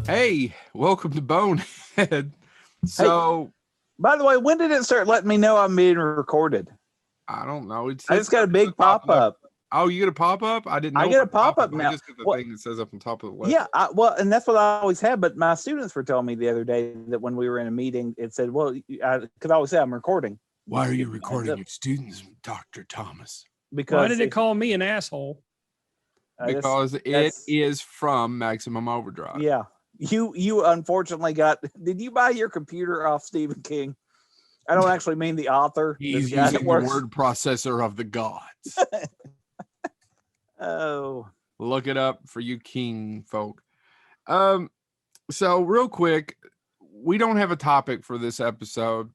Hey, welcome to Bonehead. So, By the way, when did it start letting me know I'm being recorded? I don't know. I just got a big pop up. Oh, you get a pop up? I didn't know. I get a pop up now. I just get the thing that says up on top of the left. Yeah, and that's what I always had. But my students were telling me the other day that when we were in a meeting, it said, "Well, because I always say I'm recording." Why are you recording your students, Dr. Thomas? Because why did it call me an asshole? Because it is from Maximum Overdrive. Yeah. You unfortunately did you buy your computer off Stephen King? I don't actually mean the author. He's using the word processor of the gods. Oh. Look it up for you King folk. So real quick, we don't have a topic for this episode.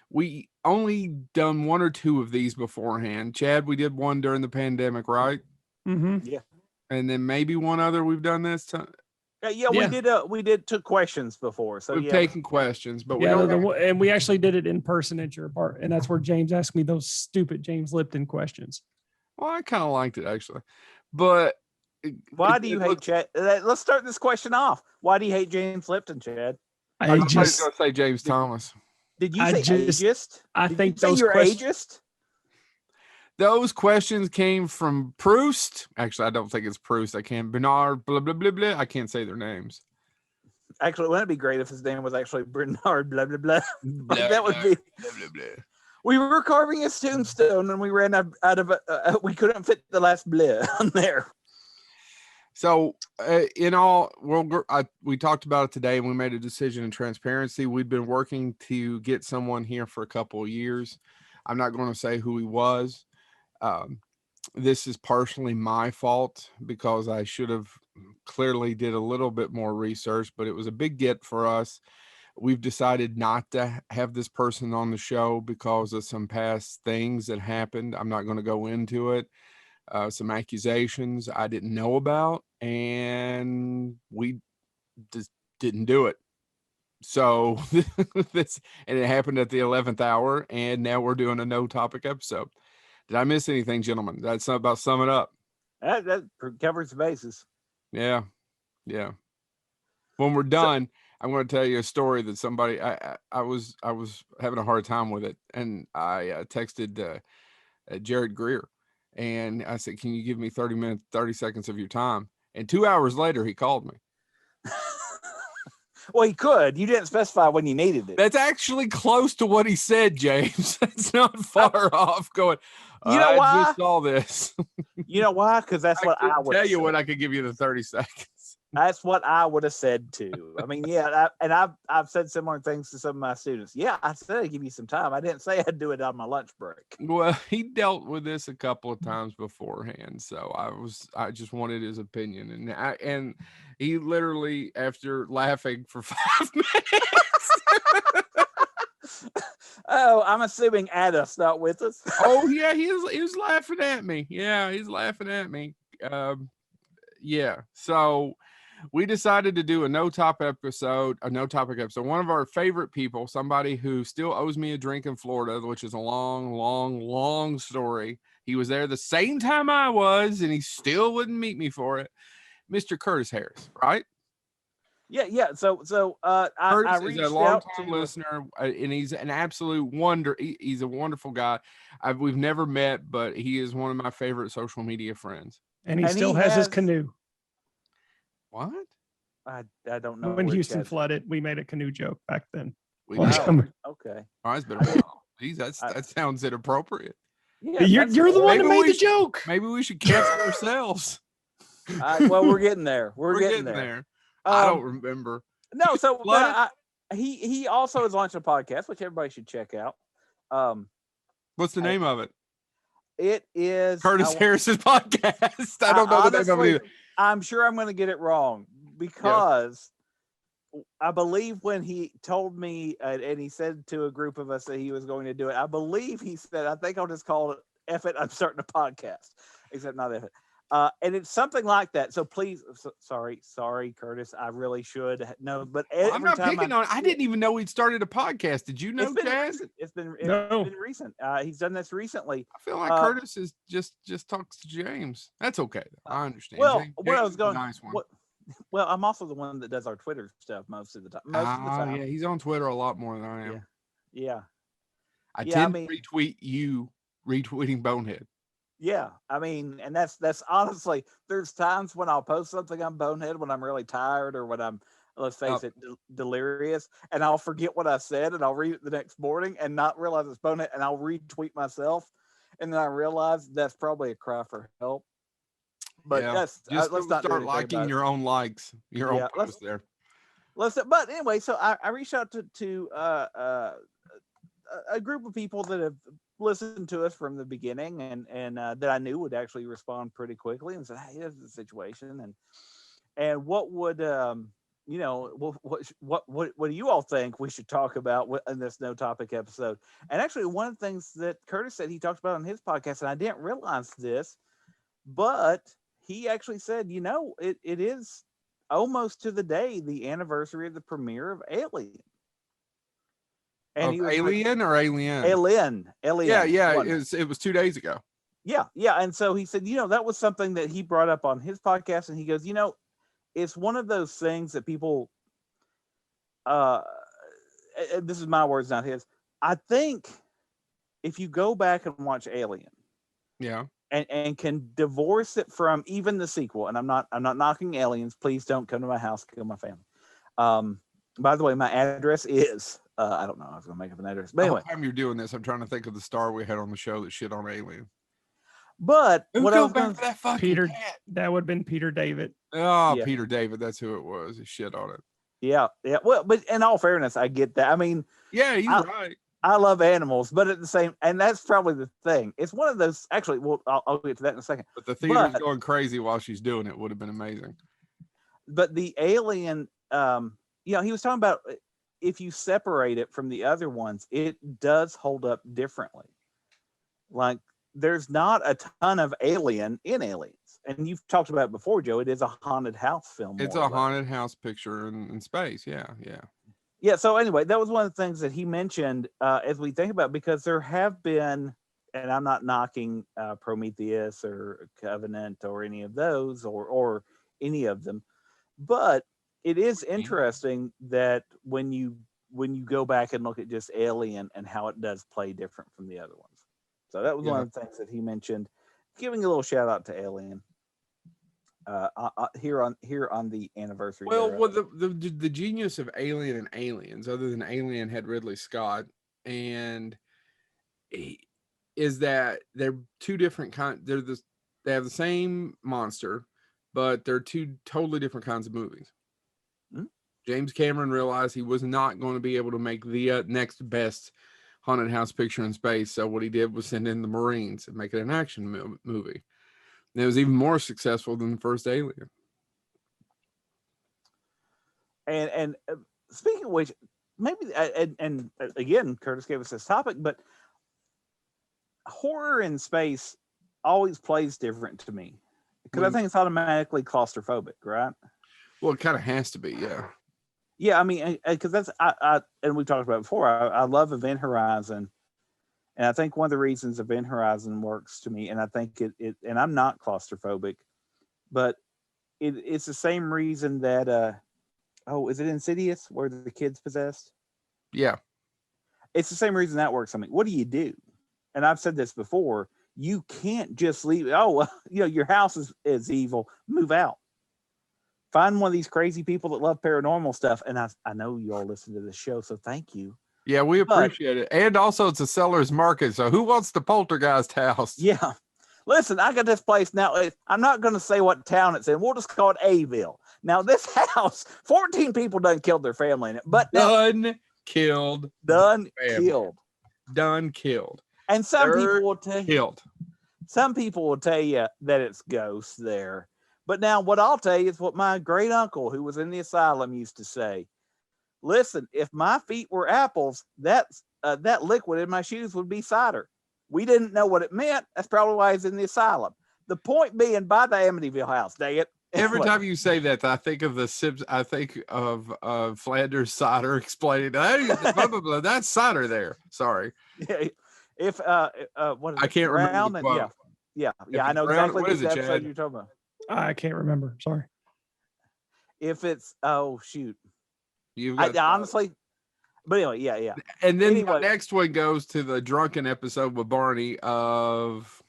We only done one or two of these beforehand. Chad, we did one during the pandemic, right? Mm-hmm. Yeah. And then maybe one other we've done this time. Yeah, we did took questions before, so we've taken questions, but and we actually did it in person at your apartment, and that's where James asked me those stupid James Lipton questions. Well, I kind of liked it actually, but why do you hate Chad? Let's start this question off. Why do you hate James Lipton, Chad? I was going to say James Thomas. Did you say ageist? I think those you're ageist. Those questions came from Proust. Actually, I don't think it's Proust. Bernard, blah, blah, blah, blah. I can't say their names. Actually, wouldn't it be great if his name was actually Bernard, blah, blah, blah. That would be. Blah, blah, blah. We were carving his tombstone and we ran out of we couldn't fit the last blah on there. So, we talked about it today and we made a decision in transparency. We'd been working to get someone here for a couple of years. I'm not going to say who he was. This is partially my fault because I should have clearly did a little bit more research, but it was a big get for us. We've decided not to have this person on the show because of some past things that happened. I'm not going to go into it. Some accusations I didn't know about, and we just didn't do it. So and it happened at the 11th hour, and now we're doing a no topic episode. Did I miss anything, gentlemen? That's about sum it up. That covers the bases. Yeah. When we're done, I'm going to tell you a story that somebody I was having a hard time with it, and I texted Jared Greer, and I said, "Can you give me 30 seconds of your time?" And 2 hours later, he called me. Well, he could. You didn't specify when you needed it. That's actually close to what he said, James. That's not far off. Going, you know why? I just saw this. You know why? Because that's what I would tell you. When I could give you the 30 seconds. That's what I would have said too. I mean, yeah, I've said similar things to some of my students. Yeah, I said I'd give you some time. I didn't say I'd do it on my lunch break. Well, he dealt with this a couple of times beforehand, so I just wanted his opinion, and he literally, after laughing for 5 minutes. Oh, I'm assuming at us, not with us. Oh yeah, he was laughing at me. Yeah, he's laughing at me. Yeah, so we decided to do a no topic episode. One of our favorite people, somebody who still owes me a drink in Florida, which is a long story. He was there the same time I was, and he still wouldn't meet me for it. Mr. Curtis Harris, right? Yeah. So Curtis is a long-time listener, and he's an absolute wonder. He's a wonderful guy. We've never met, but he is one of my favorite social media friends. And he still has his canoe. What? I don't know. When Houston flooded, we made a canoe joke back then. Okay. Oh, it's been a while. Jeez, that sounds inappropriate. Yeah, you're the one that made the joke. Maybe we should cancel ourselves. Well, we're getting there. We're getting there. I don't remember. No, so he also has launched a podcast, which everybody should check out. What's the name of it? It is Curtis Harris's podcast. I don't know the name of it either. I'm sure I'm going to get it wrong because I believe when he told me and he said to a group of us that he was going to do it, I believe he said, I think I'll just call it F it, I'm starting a podcast, except not F it. And it's something like that. So please, sorry, Curtis. I really should know, but I'm not picking on. I didn't even know he'd started a podcast. Did you know, Chaz? It's been recent. He's done this recently. I feel like Curtis is just talks to James. That's okay. I understand. Well, what I was going, nice one. Well, I'm also the one that does our Twitter stuff most of the time. Most of the time. Yeah, he's on Twitter a lot more than I am. Yeah. I Yeah, I tend mean, to retweet you retweeting Bonehead. yeah. I mean, and that's honestly, there's times when I'll post something on Bonehead when I'm really tired or when I'm, let's face it, delirious, and I'll forget what I said and I'll read it the next morning and not realize it's Bonehead, and I'll retweet myself, and then I realize that's probably a cry for help. But Yeah, that's just let's not do start anything liking about it. your own likes, your own Yeah, posts there. but anyway, so I reached out to a group of people that have listened to us from the beginning and that I knew would actually respond pretty quickly and said, "Hey, here's the situation, and what would you know what do you all think we should talk about in this no topic episode?" And actually, one of the things that Curtis said he talked about on his podcast, and I didn't realize this, but he actually said, it is almost to the day the anniversary of the premiere of Alien. And Of he was like, Alien or Alien? Alien. Yeah, wasn't it was 2 days ago. Yeah. And so he said, that was something that he brought up on his podcast. And he goes, it's one of those things that people, this is my words, not his. I think if you go back and watch Alien, Yeah. and can divorce it from even the sequel, and I'm not knocking Aliens. Please don't come to my house, kill my family. By the way, my address is I don't know. I was gonna make up an address, but The anyway. whole time you're doing this, I'm trying to think of the star we had on the show that shit on Alien. But what I was back going to that fucking Peter, cat. that would have been Peter David. Oh, Yeah. Peter David, that's who it was. He shit on it. Yeah. Well, but in all fairness, I get that. I mean, Yeah, he's right. I love animals, but at the same, and that's probably the thing. It's one of those. Actually, well, I'll get to that in a second. But the theater's going crazy while she's doing it. Would have been amazing. But the Alien, he was talking about if you separate it from the other ones, it does hold up differently. Like there's not a ton of Alien in Aliens, and you've talked about it before, Joe. It is a haunted house film. It's a haunted house picture in space. Yeah. Yeah. So anyway, that was one of the things that he mentioned as we think about, because there have been, and I'm not knocking Prometheus or Covenant or any of those or any of them, but it is interesting that when you go back and look at just Alien and how it does play different from the other ones. So that was one of the things that he mentioned. Giving a little shout out to Alien here on the anniversary. Well, the genius of Alien and Aliens, other than Alien had Ridley Scott, and is that they're two different kinds. They have the same monster, but they're two totally different kinds of movies. Mm-hmm. James Cameron realized he was not going to be able to make the next best haunted house picture in space, so what he did was send in the Marines and make it an action movie. And it was even more successful than the first Alien. And speaking of which, maybe and again, Curtis gave us this topic, but horror in space always plays different to me because I think it's automatically claustrophobic, right? Well, it kind of has to be, yeah. Yeah, I mean, because that's I and we talked about it before. I love Event Horizon, and I think one of the reasons Event Horizon works to me, and I think it and I'm not claustrophobic, but it's the same reason that is it Insidious where the kid's possessed? Yeah, it's the same reason that works. I mean, what do you do? And I've said this before. You can't just leave. Your house is evil. Move out. Find one of these crazy people that love paranormal stuff. And I know you all listen to this show, so thank you. Yeah, we appreciate it. And also it's a seller's market. So who wants the poltergeist house? Yeah. Listen, I got this place now. I'm not going to say what town it's in. We'll just call it Aville. Now, this house, 14 people done killed their family in it. But done killed. And some people will tell you. Some people will tell you that it's ghosts there. But now what I'll tell you is what my great uncle who was in the asylum used to say. Listen, if my feet were apples, that liquid in my shoes would be cider. We didn't know what it meant. That's probably why he's in the asylum. The point being, buy the Amityville house, dang it. Every time you say that, I think of I think of Flanders cider explaining, hey, blah, blah, blah, that's cider there. Sorry. If what is it? I can't remember. Yeah, I know exactly what is it, episode Chad? you're talking about. I can't remember. Sorry. if it's oh shoot, You've I got honestly. But anyway, yeah. and then Anyway. the next one goes to the drunken episode with Barney of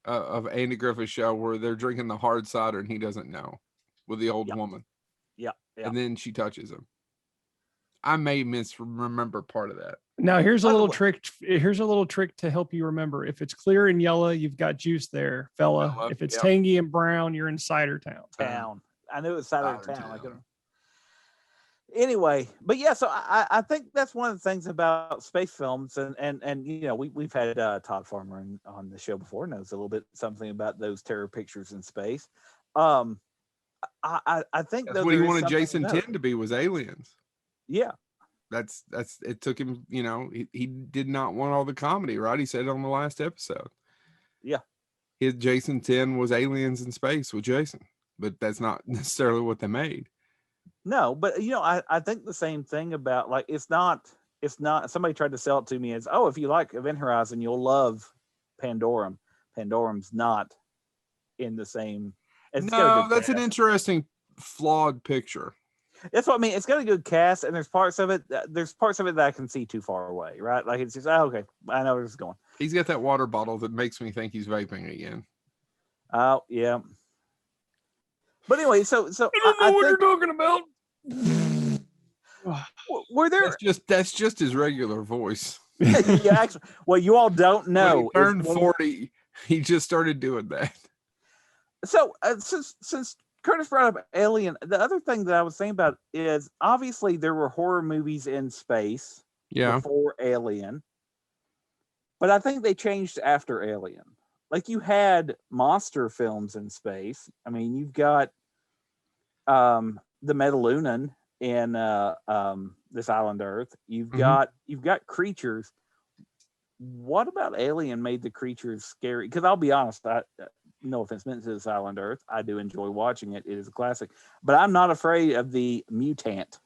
Andy Griffith's show where they're drinking the hard cider and he doesn't know with the old woman. Yeah. And then she touches him. I may misremember part of that. Now here's a little trick. Here's a little trick to help you remember. If it's clear and yellow, you've got juice there, fella. If it's tangy and brown, you're in cider town. I knew it was cider town. I couldn't. Anyway, but yeah, so I think that's one of the things about space films, and you know, we've had Todd Farmer on the show before, knows a little bit something about those terror pictures in space. I think that's what he wanted Jason 10 to be, was aliens. Yeah. That's it took him, you know, he did not want all the comedy, right? He said it on the last episode. Yeah. His Jason 10 was aliens in space with Jason, but that's not necessarily what they made. No, but you know, I think the same thing about, like, it's not somebody tried to sell it to me as, oh, if you like Event Horizon, you'll love Pandorum. Pandorum's not in the same. No, that's an interesting flawed picture. That's what I mean. It's got a good cast, and there's parts of it that I can see too far away, right? Like, it's just, oh, okay, I know where it's going. He's got that water bottle that makes me think he's vaping again. Oh, yeah. But anyway, so I don't know what you're talking about. Were there? That's just his regular voice. Yeah, actually, well, you all don't know. When he turned 40, he just started doing that. So since Curtis brought up Alien, the other thing that I was saying about is, obviously there were horror movies in space before Alien, but I think they changed after Alien. Like, you had monster films in space. I mean, you've got the Metalunan in This Island Earth. You've got creatures. What about Alien made the creatures scary? Because I'll be honest, no offense meant to This Island Earth, I do enjoy watching it. It is a classic, but I'm not afraid of the mutant.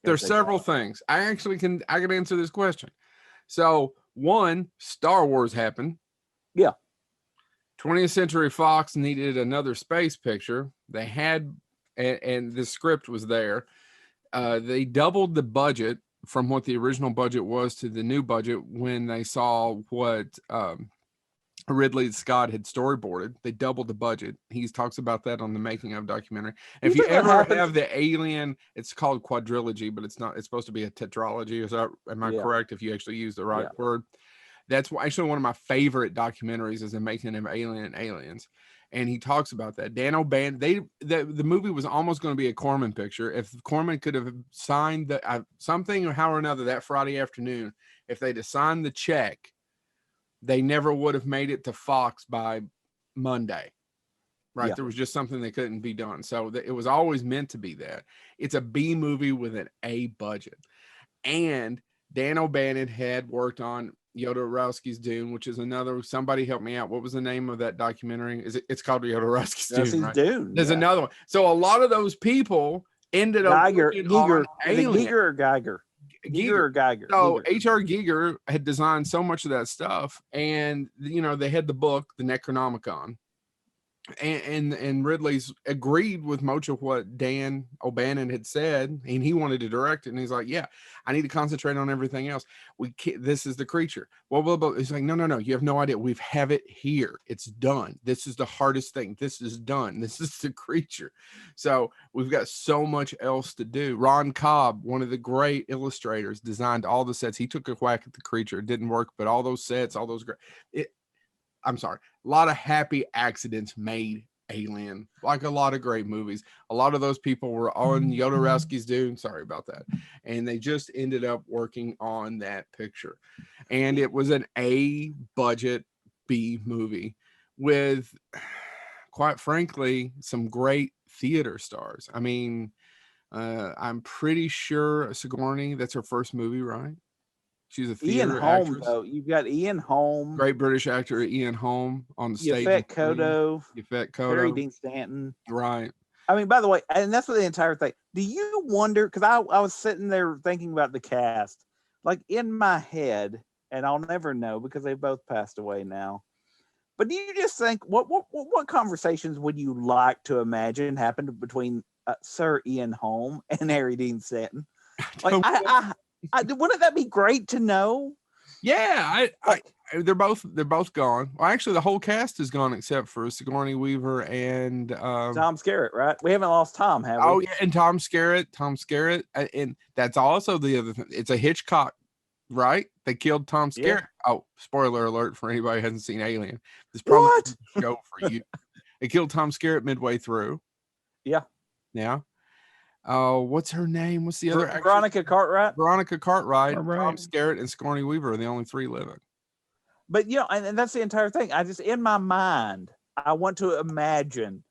There's several things. I can answer this question. So, one, Star Wars happened. Yeah. 20th Century Fox needed another space picture. They had, and the script was there. They doubled the budget from what the original budget was to the new budget when they saw what Ridley Scott had storyboarded. They doubled the budget. He talks about that on the Making of documentary. If you ever have the Alien, it's called quadrilogy, but it's not. It's supposed to be a tetralogy. Am I correct? If you actually use the right word. That's actually one of my favorite documentaries, is The Making of Alien and Aliens. And he talks about that. Dan O'Bannon, the movie was almost going to be a Corman picture. If Corman could have signed something or how or another that Friday afternoon, if they'd have signed the check, they never would have made it to Fox by Monday. Right. Yeah. There was just something that couldn't be done. So it was always meant to be that. It's a B movie with an A budget. And Dan O'Bannon had worked on Jodorowsky's Dune, which is another. Somebody help me out. What was the name of that documentary? It's called Jodorowsky's Dune, right? Dune. There's another one. So a lot of those people ended up Giger or Geiger. So H.R. Giger had designed so much of that stuff, and they had the book, the Necronomicon. And Ridley's agreed with much of what Dan O'Bannon had said, and he wanted to direct it. And he's like, "Yeah, I need to concentrate on everything else. This is the creature." Blah blah blah. He's like, "No, you have no idea. We have it here. It's done. This is the hardest thing. This is done. This is the creature." So we've got so much else to do. Ron Cobb, one of the great illustrators, designed all the sets. He took a whack at the creature. It didn't work, but all those sets, all those great. I'm sorry, a lot of happy accidents made Alien, like a lot of great movies. A lot of those people were on Jodorowsky's Dune. Sorry about that. And they just ended up working on that picture. And it was an A budget B movie with, quite frankly, some great theater stars. I mean, I'm pretty sure Sigourney, that's her first movie, right? She's a theater actress. Though. You've got Ian Holm. Great British actor Ian Holm on the stage. Yvette Kodo. Harry Dean Stanton. Right. I mean, by the way, and that's what the entire thing. Do you wonder, because I was sitting there thinking about the cast, like in my head, and I'll never know because they both passed away now. But do you just think, what conversations would you like to imagine happened between Sir Ian Holm and Harry Dean Stanton. Like, wouldn't that be great to know? Yeah, they're both gone. Well, actually, the whole cast is gone except for Sigourney Weaver and Tom Skerritt, right? We haven't lost Tom, have we? Oh yeah, and Tom Skerritt, and that's also the other thing. It's a Hitchcock, right? They killed Tom Skerritt. Yeah. Oh, spoiler alert for anybody who hasn't seen Alien. This probably a show for you. They killed Tom Skerritt midway through. Yeah. Yeah. What's her name? What's the other actress? Veronica Cartwright. Tom Skerritt and Sigourney Weaver are the only three living. But and that's the entire thing. I just, in my mind, I want to imagine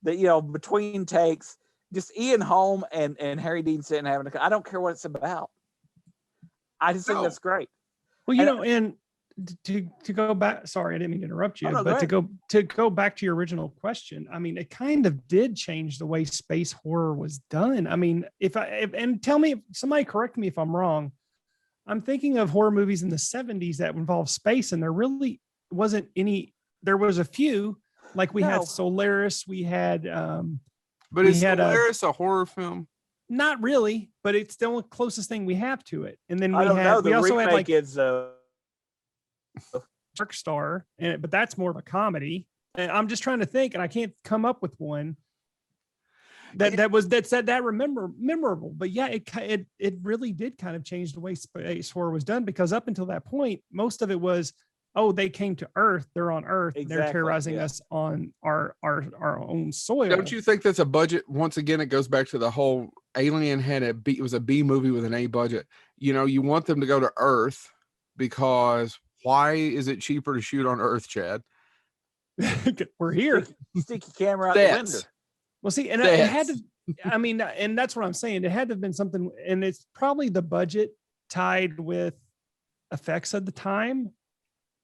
that, between takes, just Ian Holm and Harry Dean Stanton having I don't care what it's about. I just think that's great. Well, and to go back, sorry, I didn't mean to interrupt you, but to go back to your original question, I mean, it kind of did change the way space horror was done. I mean, and tell me, somebody correct me if I'm wrong. I'm thinking of horror movies in the 70s that involved space, and there really wasn't any. There was a few, like we had Solaris, we had. But is Solaris a horror film? Not really, but it's still the closest thing we have to it. And then we also had like Dark Star, but that's more of a comedy. And I'm just trying to think, and I can't come up with one that memorable. But yeah, it really did kind of change the way space horror was done, because up until that point, most of it was, they came to Earth, they're on Earth, they're terrorizing us on our own soil. Don't you think that's a budget? Once again, it goes back to the whole Alien it was a B movie with an A budget. You want them to go to Earth because why is it cheaper to shoot on Earth, Chad? We're here. Stick your camera out the window. Well, see, and it had to, I mean, and that's what I'm saying. It had to have been something, and it's probably the budget tied with effects of the time.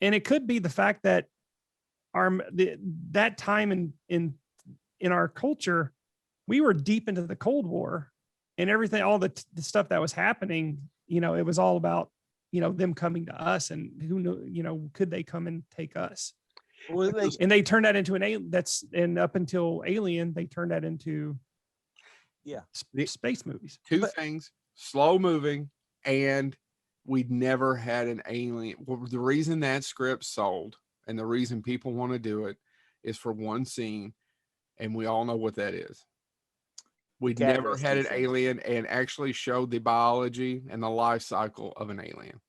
And it could be the fact that that time in our culture, we were deep into the Cold War, and everything, all the stuff that was happening, it was all about, them coming to us, and who knew, could they come and take us? Well, and they turned that into an alien. And up until Alien, they turned that into space movies. Two things: slow moving, and we'd never had an alien. Well, the reason that script sold and the reason people want to do it is for one scene, and we all know what that is. We'd never had an alien and actually showed the biology and the life cycle of an alien.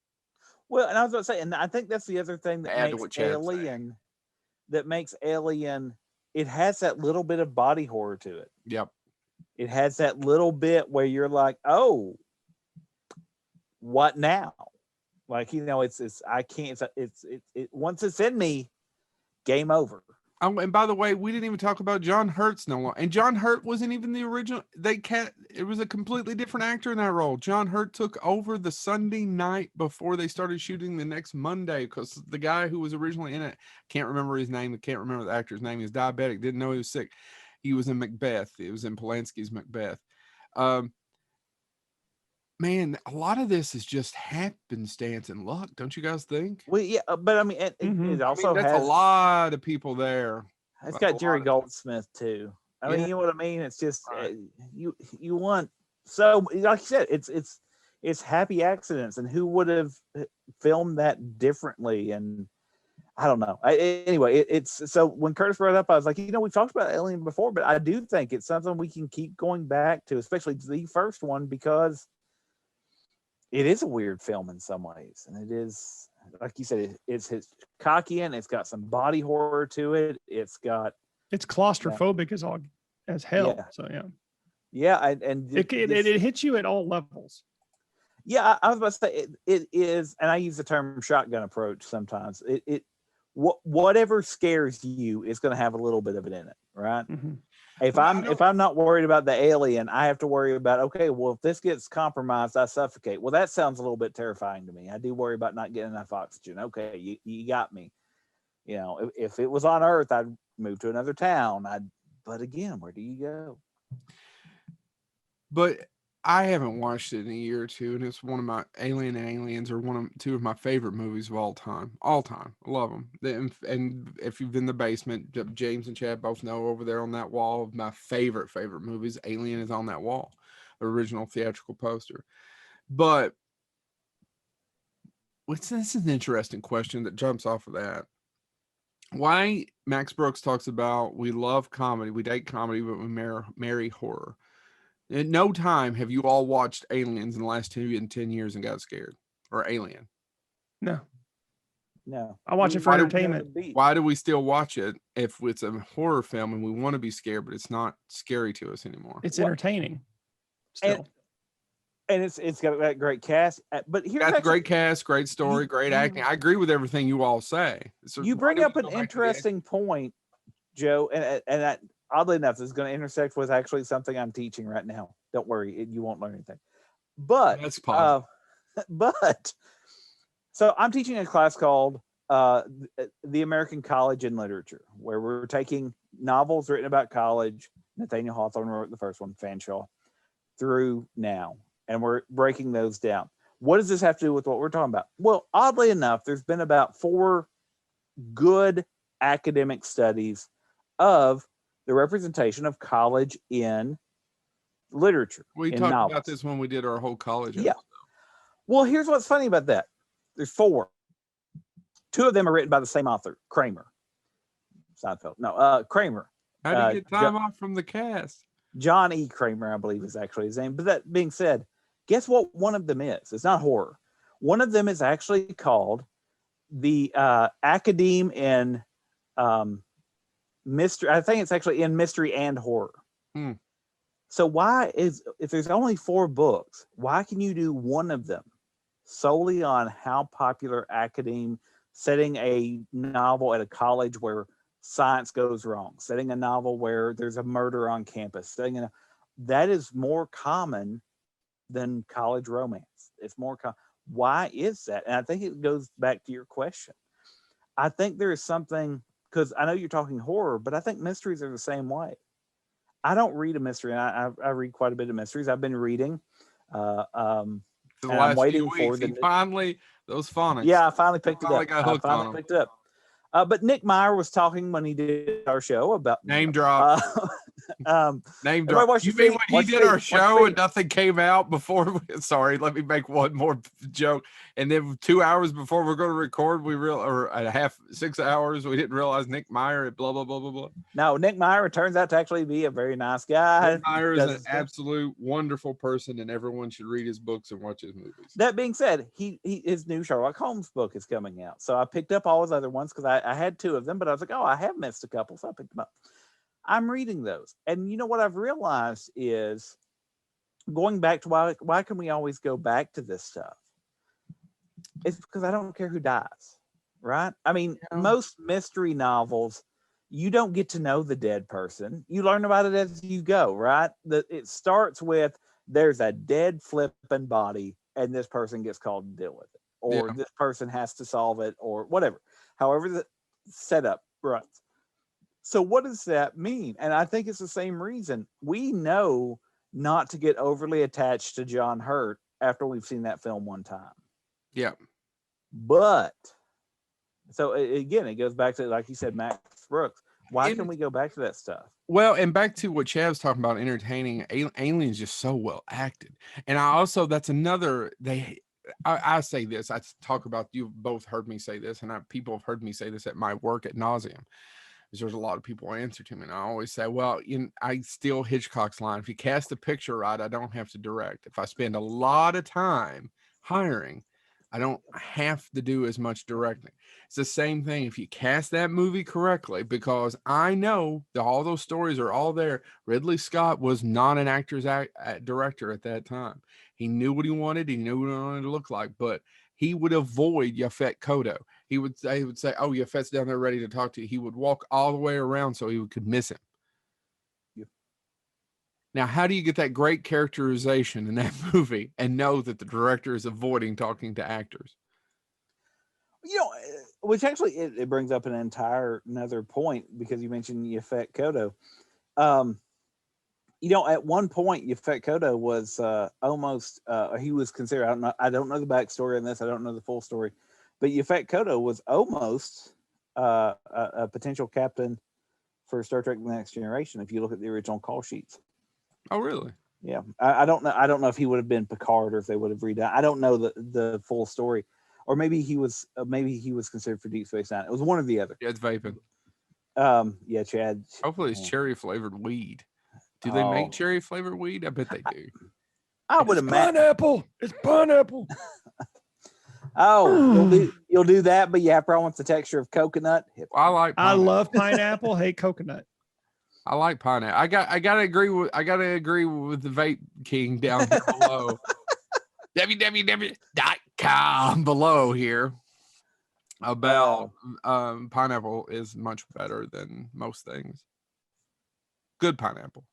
Well, and I was going to say, and I think that's the other thing that makes Alien, it has that little bit of body horror to it. Yep. It has that little bit where you're like, oh, what now? Like, it's I can't, it's once it's in me, game over. And by the way, we didn't even talk about John Hurt's no longer. And John Hurt wasn't even the original. It was a completely different actor in that role. John Hurt took over the Sunday night before they started shooting the next Monday, because the guy who was originally in it, can't remember his name. I can't remember the actor's name. He was diabetic. Didn't know he was sick. He was in Macbeth. It was in Polanski's Macbeth. Man, a lot of this is just happenstance and luck, don't you guys think? Well, yeah, but I mean, it also has a lot of people there. It's got Jerry Goldsmith too. I mean, you know what I mean? It's just you want, so like you said, it's happy accidents, and who would have filmed that differently? And I don't know. Anyway, it's so when Curtis brought it up, I was like, we've talked about Alien before, but I do think it's something we can keep going back to, especially the first one, because it is a weird film in some ways, and it is, like you said, it's Hitchcockian. It's got some body horror to it. It's claustrophobic as hell. Yeah. So and it hits you at all levels. Yeah, I was about to say it is, and I use the term shotgun approach sometimes. Whatever scares you is going to have a little bit of it in it, right? Mm-hmm. If I'm not worried about the alien, I have to worry about, okay, well, if this gets compromised, I suffocate. Well, that sounds a little bit terrifying to me. I do worry about not getting enough oxygen. Okay, you got me. If it was on Earth, I'd move to another town. But again, where do you go? But I haven't watched it in a year or two, and it's one of my Aliens are two of my favorite movies of all time. All time, I love them. And if you've been in the basement, James and Chad both know over there on that wall of my favorite movies, Alien is on that wall, the original theatrical poster. But this is an interesting question that jumps off of that. Why Max Brooks talks about we love comedy, we date comedy, but we marry horror. In no time have you all watched Aliens in the last 10 years and got scared, or Alien. No. No. I watch it for entertainment. Why do we still watch it if it's a horror film and we want to be scared, but it's not scary to us anymore? It's entertaining. Still. And it's got that great cast. But here's got great cast, great story, great acting. I agree with everything you all say. So you bring up an interesting point, Joe, and that, oddly enough, is going to intersect with actually something I'm teaching right now. Don't worry, you won't learn anything. But that's positive. So I'm teaching a class called The American College in Literature, where we're taking novels written about college. Nathaniel Hawthorne wrote the first one, Fanshawe, through now. And we're breaking those down. What does this have to do with what we're talking about? Well, oddly enough, there's been about 4 good academic studies of the representation of college in literature. We talked about this when we did our whole college episode. Yeah. Well, here's what's funny about that. There's 4. 2 of them are written by the same author, Kramer. Seinfeld. No, Kramer. How do you get time off from the cast? John E. Kramer, I believe, is actually his name. But that being said, guess what one of them is? It's not horror. One of them is actually called the Academe in Mystery. I think it's actually in Mystery and Horror. So if there's only 4 books, why can you do one of them solely on how popular Academe, setting a novel at a college where science goes wrong, setting a novel where there's a murder on campus, that is more common than college romance. It's more why is that? And I think it goes back to your question. I think there is something, because I know you're talking horror, but I think mysteries are the same way. I don't read a mystery, and I read quite a bit of mysteries. I've been reading the last few weeks, finally those phonics. Yeah, I finally picked it up. But Nick Meyer was talking when he did our show about name drop. Name drop. You mean when he did our show and nothing came out before? Sorry, let me make one more joke. And then 2 hours before we're going to record, or at 6 hours, we didn't realize Nick Meyer. Blah blah blah blah blah. No, Nick Meyer turns out to actually be a very nice guy. Nick Meyer is an absolute wonderful person, and everyone should read his books and watch his movies. That being said, his new Sherlock Holmes book is coming out, so I picked up all his other ones because I had 2 of them, but I was like, I have missed a couple, so I picked them up. I'm reading those, and you know what I've realized is going back to why can we always go back to this stuff? It's because I don't care who dies, right? I mean, most mystery novels, you don't get to know the dead person. You learn about it as you go, right? It starts with there's a dead flipping body, and this person gets called to deal with it, or this person has to solve it, or whatever. However, the setup runs. So what does that mean? And I think it's the same reason. We know not to get overly attached to John Hurt after we've seen that film one time. Yeah. But, so again, it goes back to, like you said, Max Brooks. Why can we go back to that stuff? Well, and back to what Chad was talking about, entertaining. Alien's just so well acted. And that's another, I say this, I talk about, you've both heard me say this, and people have heard me say this at my work ad nauseum. There's a lot of people answer to me, and I always say, well, I steal Hitchcock's line. If you cast the picture right, I don't have to direct. If I spend a lot of time hiring, I don't have to do as much directing. It's the same thing if you cast that movie correctly, because I know that all those stories are all there. Ridley Scott was not an actor's director at that time. He knew what he wanted. He knew what he wanted to look like, but he would avoid Yaphet Kotto. He would say, oh, Yaphet's down there ready to talk to you. He would walk all the way around so he could miss him. Yep. Now, how do you get that great characterization in that movie and know that the director is avoiding talking to actors? Which actually, it brings up another point, because you mentioned Yaphet Kotto. At one point, Yafet Kodo was almost he was considered. I don't know the backstory on this. I don't know the full story, but Yafet Kodo was almost a potential captain for Star Trek: The Next Generation. If you look at the original call sheets. Oh, really? Yeah, I don't know. I don't know if he would have been Picard or if they would have redone. I don't know the full story, or maybe he was considered for Deep Space Nine. It was one or the other. Yeah, it's vaping. Yeah, Chad. Hopefully, it's cherry flavored weed. Do they make cherry flavored weed? I bet they do. I would imagine pineapple. It's pineapple. You'll do that, but yeah, probably wants the texture of coconut. I like. I love pineapple. Hate coconut. I like pineapple. I gotta agree with the vape king down here below. www.com below here about pineapple is much better than most things. Good pineapple.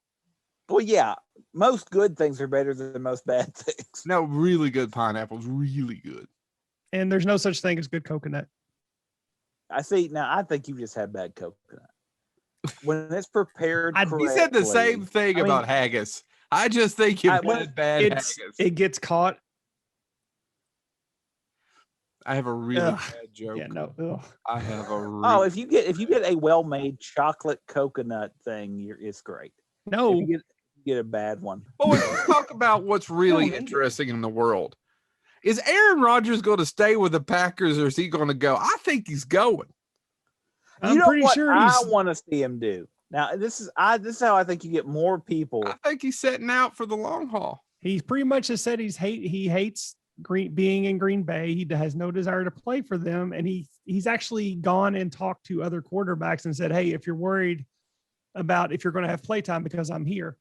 Well, yeah, most good things are better than most bad things. No, really good pineapple is really good. And there's no such thing as good coconut. I see. Now, I think you just had bad coconut. When it's prepared correctly. He said the same thing about haggis. I just think you had bad haggis. It gets caught. I have a really bad joke. Yeah, no. I have a if you get a well-made chocolate coconut thing, it's great. No. If you get a bad one. Well, let's talk about what's really interesting in the world. Is Aaron Rodgers going to stay with the Packers, or is he going to go? I think he's going. I'm pretty sure I want to see him do. Now, this is how I think you get more people. I think he's setting out for the long haul. He pretty much has said he hates being in Green Bay. He has no desire to play for them, and he's actually gone and talked to other quarterbacks and said, "Hey, if you're worried about if you're going to have playtime because I'm here,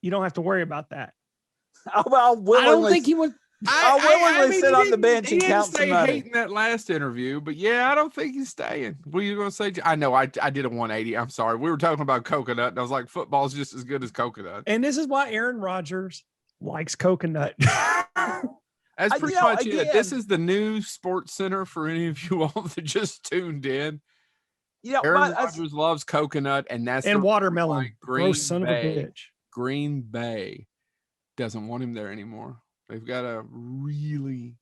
you don't have to worry about that." I don't think he would. I willingly sit on the bench and count some money. Hating that last interview, but yeah, I don't think he's staying. What are you going to say? I know I did a 180. I'm sorry. We were talking about coconut, and I was like, football's just as good as coconut. And this is why Aaron Rodgers likes coconut. That's pretty much it. This is the new Sports Center for any of you all that just tuned in. Aaron Rodgers loves coconut, and watermelon. Gross son of a bitch. Green Bay doesn't want him there anymore. They've got a really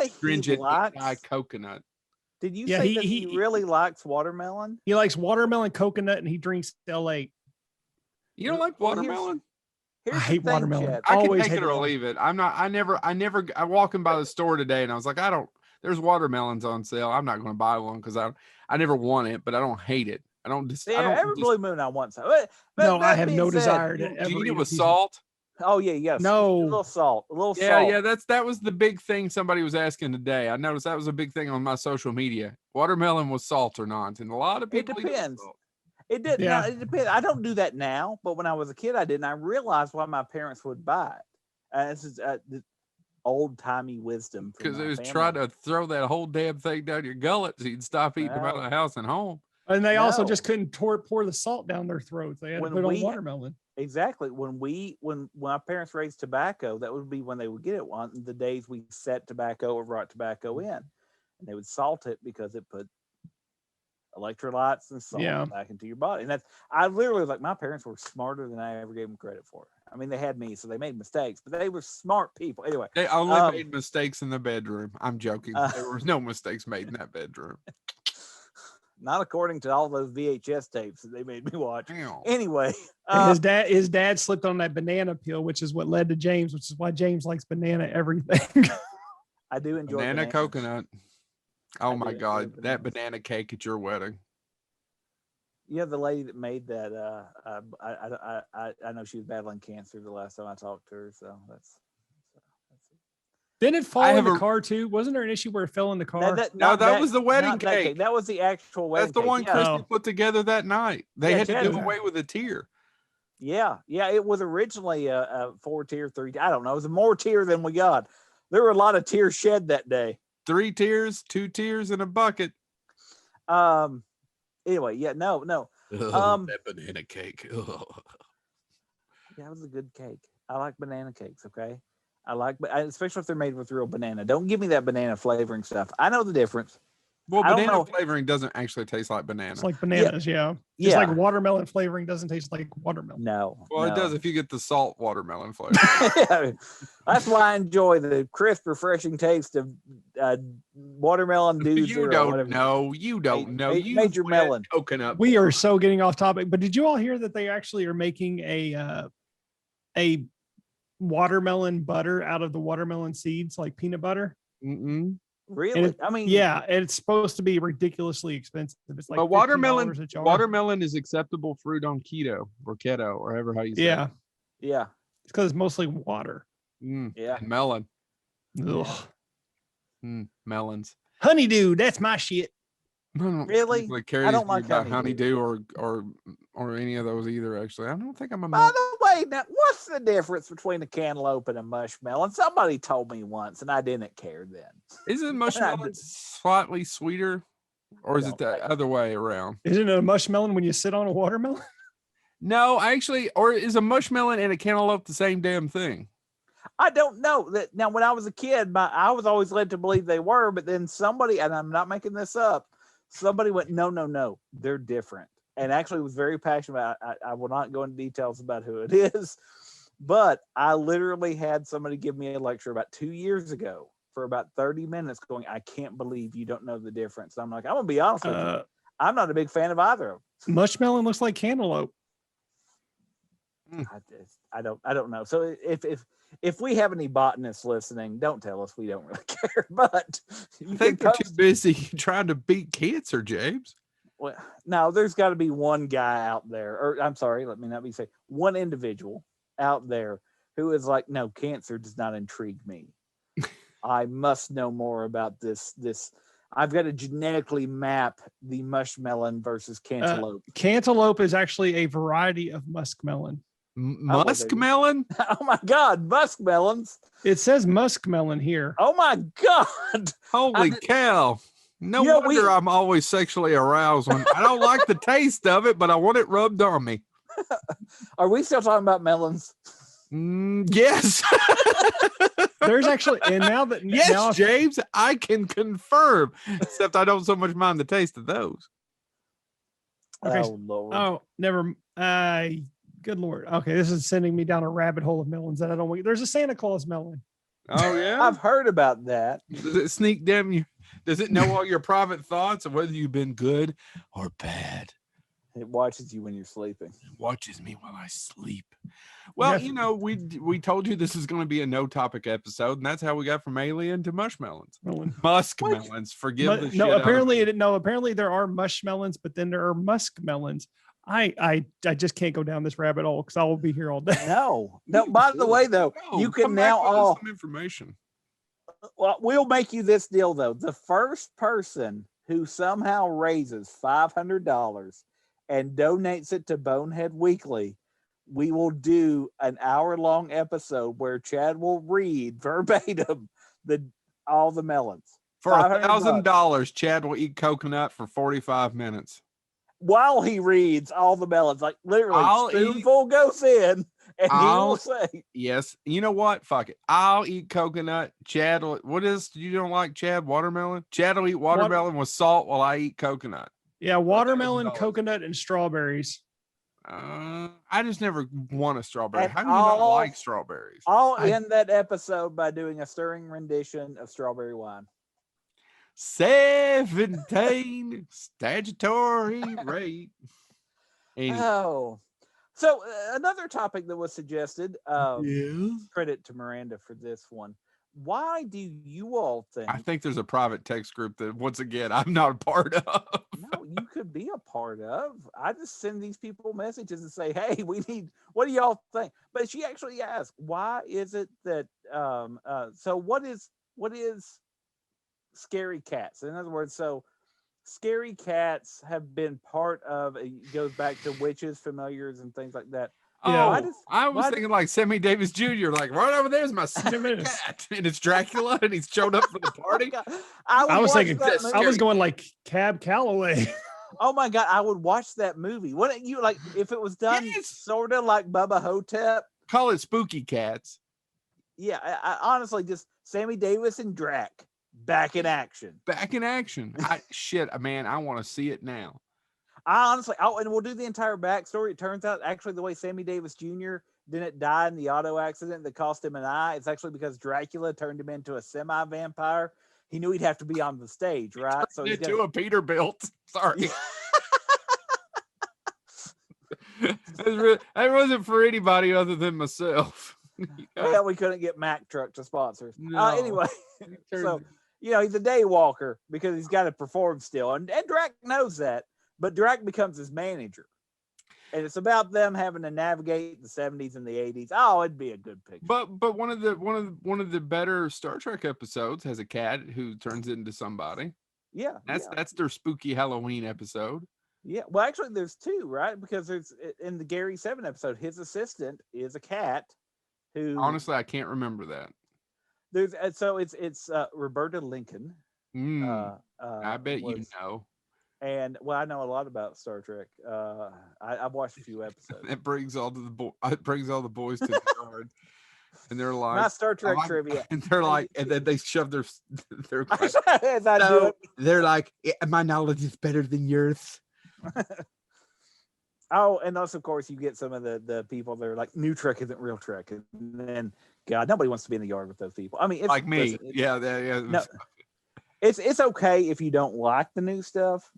stringent coconut. Did you say that he really likes watermelon? He likes watermelon, coconut, and he drinks L8. You don't like watermelon? I hate watermelon. Chad. I can take it or leave it. I walking by the store today and I was like, there's watermelons on sale. I'm not going to buy one because I never want it, but I don't hate it. Every blue moon I want some. No, I have no desire to ever eat it with salt. Oh yeah, yes. No, a little salt. Yeah. That was the big thing somebody was asking today. I noticed that was a big thing on my social media. Watermelon with salt or not, and a lot of people. It depends. It did. Yeah. Now, it depends. I don't do that now, but when I was a kid, I did, and I realized why my parents would buy it. This is old timey wisdom. Because they was trying to throw that whole damn thing down your gullet so you'd stop eating them out of the house and home. And they also just couldn't pour the salt down their throats. They had to put on watermelon. Exactly. When my parents raised tobacco, that would be when they would get it on the days we set tobacco or brought tobacco in. And they would salt it because it put electrolytes and salt back into your body. And I literally my parents were smarter than I ever gave them credit for. I mean, they had me, so they made mistakes, but they were smart people. Anyway. They only made mistakes in the bedroom. I'm joking. There was no mistakes made in that bedroom. Not according to all those VHS tapes that they made me watch. Damn. Anyway, his dad slipped on that banana peel, which is what led to James, which is why James likes banana everything. I do enjoy banana coconut. Oh my God, that banana cake at your wedding. Yeah, the lady that made that. I know she was battling cancer the last time I talked to her, so that's. Didn't it fall in the car too? Wasn't there an issue where it fell in the car? That was the wedding cake. That was the actual wedding cake. That's the one Christy put together that night. They had to do away with a tier. Yeah. It was originally a 4-tier, 3. I don't know. It was more tier than we got. There were a lot of tears shed that day. 3 tiers, 2 tiers, and a bucket. Anyway, no. That banana cake. Yeah, it was a good cake. I like banana cakes. Okay. I like, especially if they're made with real banana. Don't give me that banana flavoring stuff. I know the difference. Well, I don't banana know. flavoring doesn't actually taste like banana. It's like bananas, yeah. Yeah. Just like watermelon flavoring doesn't taste like watermelon. No. Well, it no. does if you get the salt watermelon flavor. Yeah, that's why I enjoy the crisp, refreshing taste of watermelon Dew You Zero. don't whatever. know. You don't know. You Major melon. coconut. We are so getting off topic, but did you all hear that they actually are making a watermelon butter out of the watermelon seeds, like peanut butter? Mm-mm. Really? I mean, yeah, it's supposed to be ridiculously expensive. It's like watermelon. $15 a jar. Watermelon is acceptable fruit on keto or keto or however how you say. Yeah, it. yeah, it's because it's mostly water. yeah. And melon. Ugh. Melons. Honeydew, that's my shit. Really? Care I don't like honeydew or any of those either. Actually, I don't think I'm a. By the way, now what's the difference between a cantaloupe and a mushmelon? Somebody told me once, and I didn't care then. Isn't mushmelon slightly sweeter, or is it the other way around? Isn't it a mushmelon when you sit on a watermelon? No, actually, or is a mushmelon and a cantaloupe the same damn thing? I don't know that. Now, when I was a kid, I was always led to believe they were, but then somebody, and I'm not making this up, somebody went, no, they're different, and actually was very passionate about it. I will not go into details about who it is, but I literally had somebody give me a lecture about 2 years ago for about 30 minutes going, I can't believe you don't know the difference. And I'm like, I'm gonna be honest with you, I'm not a big fan of either of them. Mushmelon looks like cantaloupe. I don't know. So if we have any botanists listening, don't tell us, we don't really care. But I think they're too busy trying to beat cancer, James. Well, no, there's got to be one guy out there, or I'm sorry, let me not be saying one individual out there who is like, no, cancer does not intrigue me. I must know more about this. I've got to genetically map the mushmelon versus cantaloupe. Cantaloupe is actually a variety of muskmelon. Muskmelon? Oh my God, muskmelons! It says muskmelon here. Oh my God! Holy cow! No wonder I'm always sexually aroused when I don't like the taste of it, but I want it rubbed on me. Are we still talking about melons? Yes. There's actually, and now that James, I can confirm. Except I don't so much mind the taste of those. Okay. Oh Lord. Oh, never. Good Lord. Okay, this is sending me down a rabbit hole of melons that I don't want. There's a Santa Claus melon. Oh yeah, I've heard about that. Does it sneak down you? Does it know all your private thoughts of whether you've been good or bad? It watches you when you're sleeping. It watches me while I sleep. Well, we told you this is going to be a no topic episode, and that's how we got from alien to mushmelons. Muskmelons. Forgive the shit. Apparently there are mushmelons, but then there are muskmelons. I just can't go down this rabbit hole because I will be here all day. No. By the way, though, you can now all some information. Well, we'll make you this deal though. The first person who somehow raises $500 and donates it to Bonehead Weekly, we will do an hour-long episode where Chad will read verbatim all the melons. For $1,000, Chad will eat coconut for 45 minutes. While he reads all the melons, like literally, spoonful goes in, and he will say, "Yes, you know what? Fuck it. I'll eat coconut. Chad will. What is? You don't like Chad watermelon? Chad will eat watermelon with salt while I eat coconut. Yeah, watermelon, coconut, and strawberries. I just never want a strawberry. How do you not like strawberries? I'll end that episode by doing a stirring rendition of strawberry wine. 17 statutory rape. Anyway. Oh, so another topic that was suggested. Credit to Miranda for this one. Why do you all think? I think there's a private text group that, once again, I'm not a part of. No, you could be a part of. I just send these people messages and say, "Hey, what do y'all think?" But she actually asked, "Why is it that?" So what is scary cats? In other words, so scary cats have been part of. It goes back to witches, familiars, and things like that. I was thinking like Sammy Davis Jr. Like right over there's my cat, and it's Dracula, and he's showed up for the party. I was thinking, I was going like Cab Calloway. Oh my God, I would watch that movie. Wouldn't you like if it was done sort of like Bubba Hotep? Call it Spooky Cats. Yeah, I honestly just Sammy Davis and Drac. back in action. Back in action. Man, I want to see it now. I honestly, and we'll do the entire backstory. It turns out, actually, the way Sammy Davis Jr. didn't die in the auto accident that cost him an eye, it's actually because Dracula turned him into a semi-vampire. He knew he'd have to be on the stage, right? So he's into a Peterbilt. Sorry. That wasn't for anybody other than myself. Well, we couldn't get Mack Truck to sponsor us. No. Anyway, so he's a day walker because he's got to perform still, and Drac knows that. But Drac becomes his manager, and it's about them having to navigate the 70s and the 80s. Oh, it'd be a good picture. But one of the better Star Trek episodes has a cat who turns into somebody. Yeah, that's their spooky Halloween episode. Yeah, well, actually, there's two, right? Because there's in the Gary 7 episode, his assistant is a cat. Who honestly, I can't remember that. It's Roberta Lincoln. I bet you know. And well, I know a lot about Star Trek. I've watched a few episodes. It brings all the boys to the yard, and they're like, "My Star Trek trivia." And they're like, and then they shove their as I do it. They're like, "My knowledge is better than yours." Oh, and also, of course, you get some of the people that are like, "New Trek isn't real Trek," and then God, nobody wants to be in the yard with those people. I mean, it's like me. Yeah. No, it's okay if you don't like the new stuff.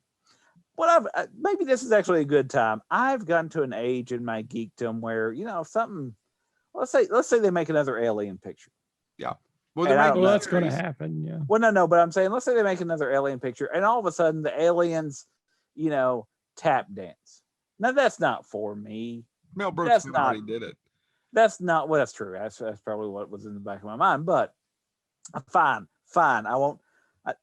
But maybe this is actually a good time. I've gotten to an age in my geekdom where something. Let's say they make another Alien picture. Yeah. Well, that's going to happen. Yeah. Well, no, but I'm saying let's say they make another Alien picture, and all of a sudden the aliens, tap dance. Now that's not for me. Mel Brooks already did it. That's not that's true. That's probably what was in the back of my mind. But fine. I won't.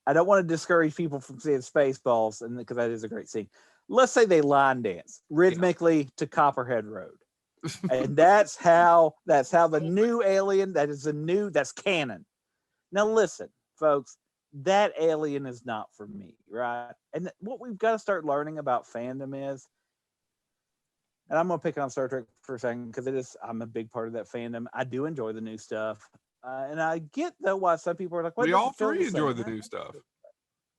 I don't want to discourage people from seeing Spaceballs, and because that is a great scene. Let's say they line dance rhythmically to Copperhead Road, and that's how the new Alien. That's canon. Now listen, folks, that Alien is not for me, right? And what we've got to start learning about fandom is, and I'm going to pick on Star Trek for a second because I'm a big part of that fandom. I do enjoy the new stuff. And I get though why some people are like, we all three enjoy the new stuff.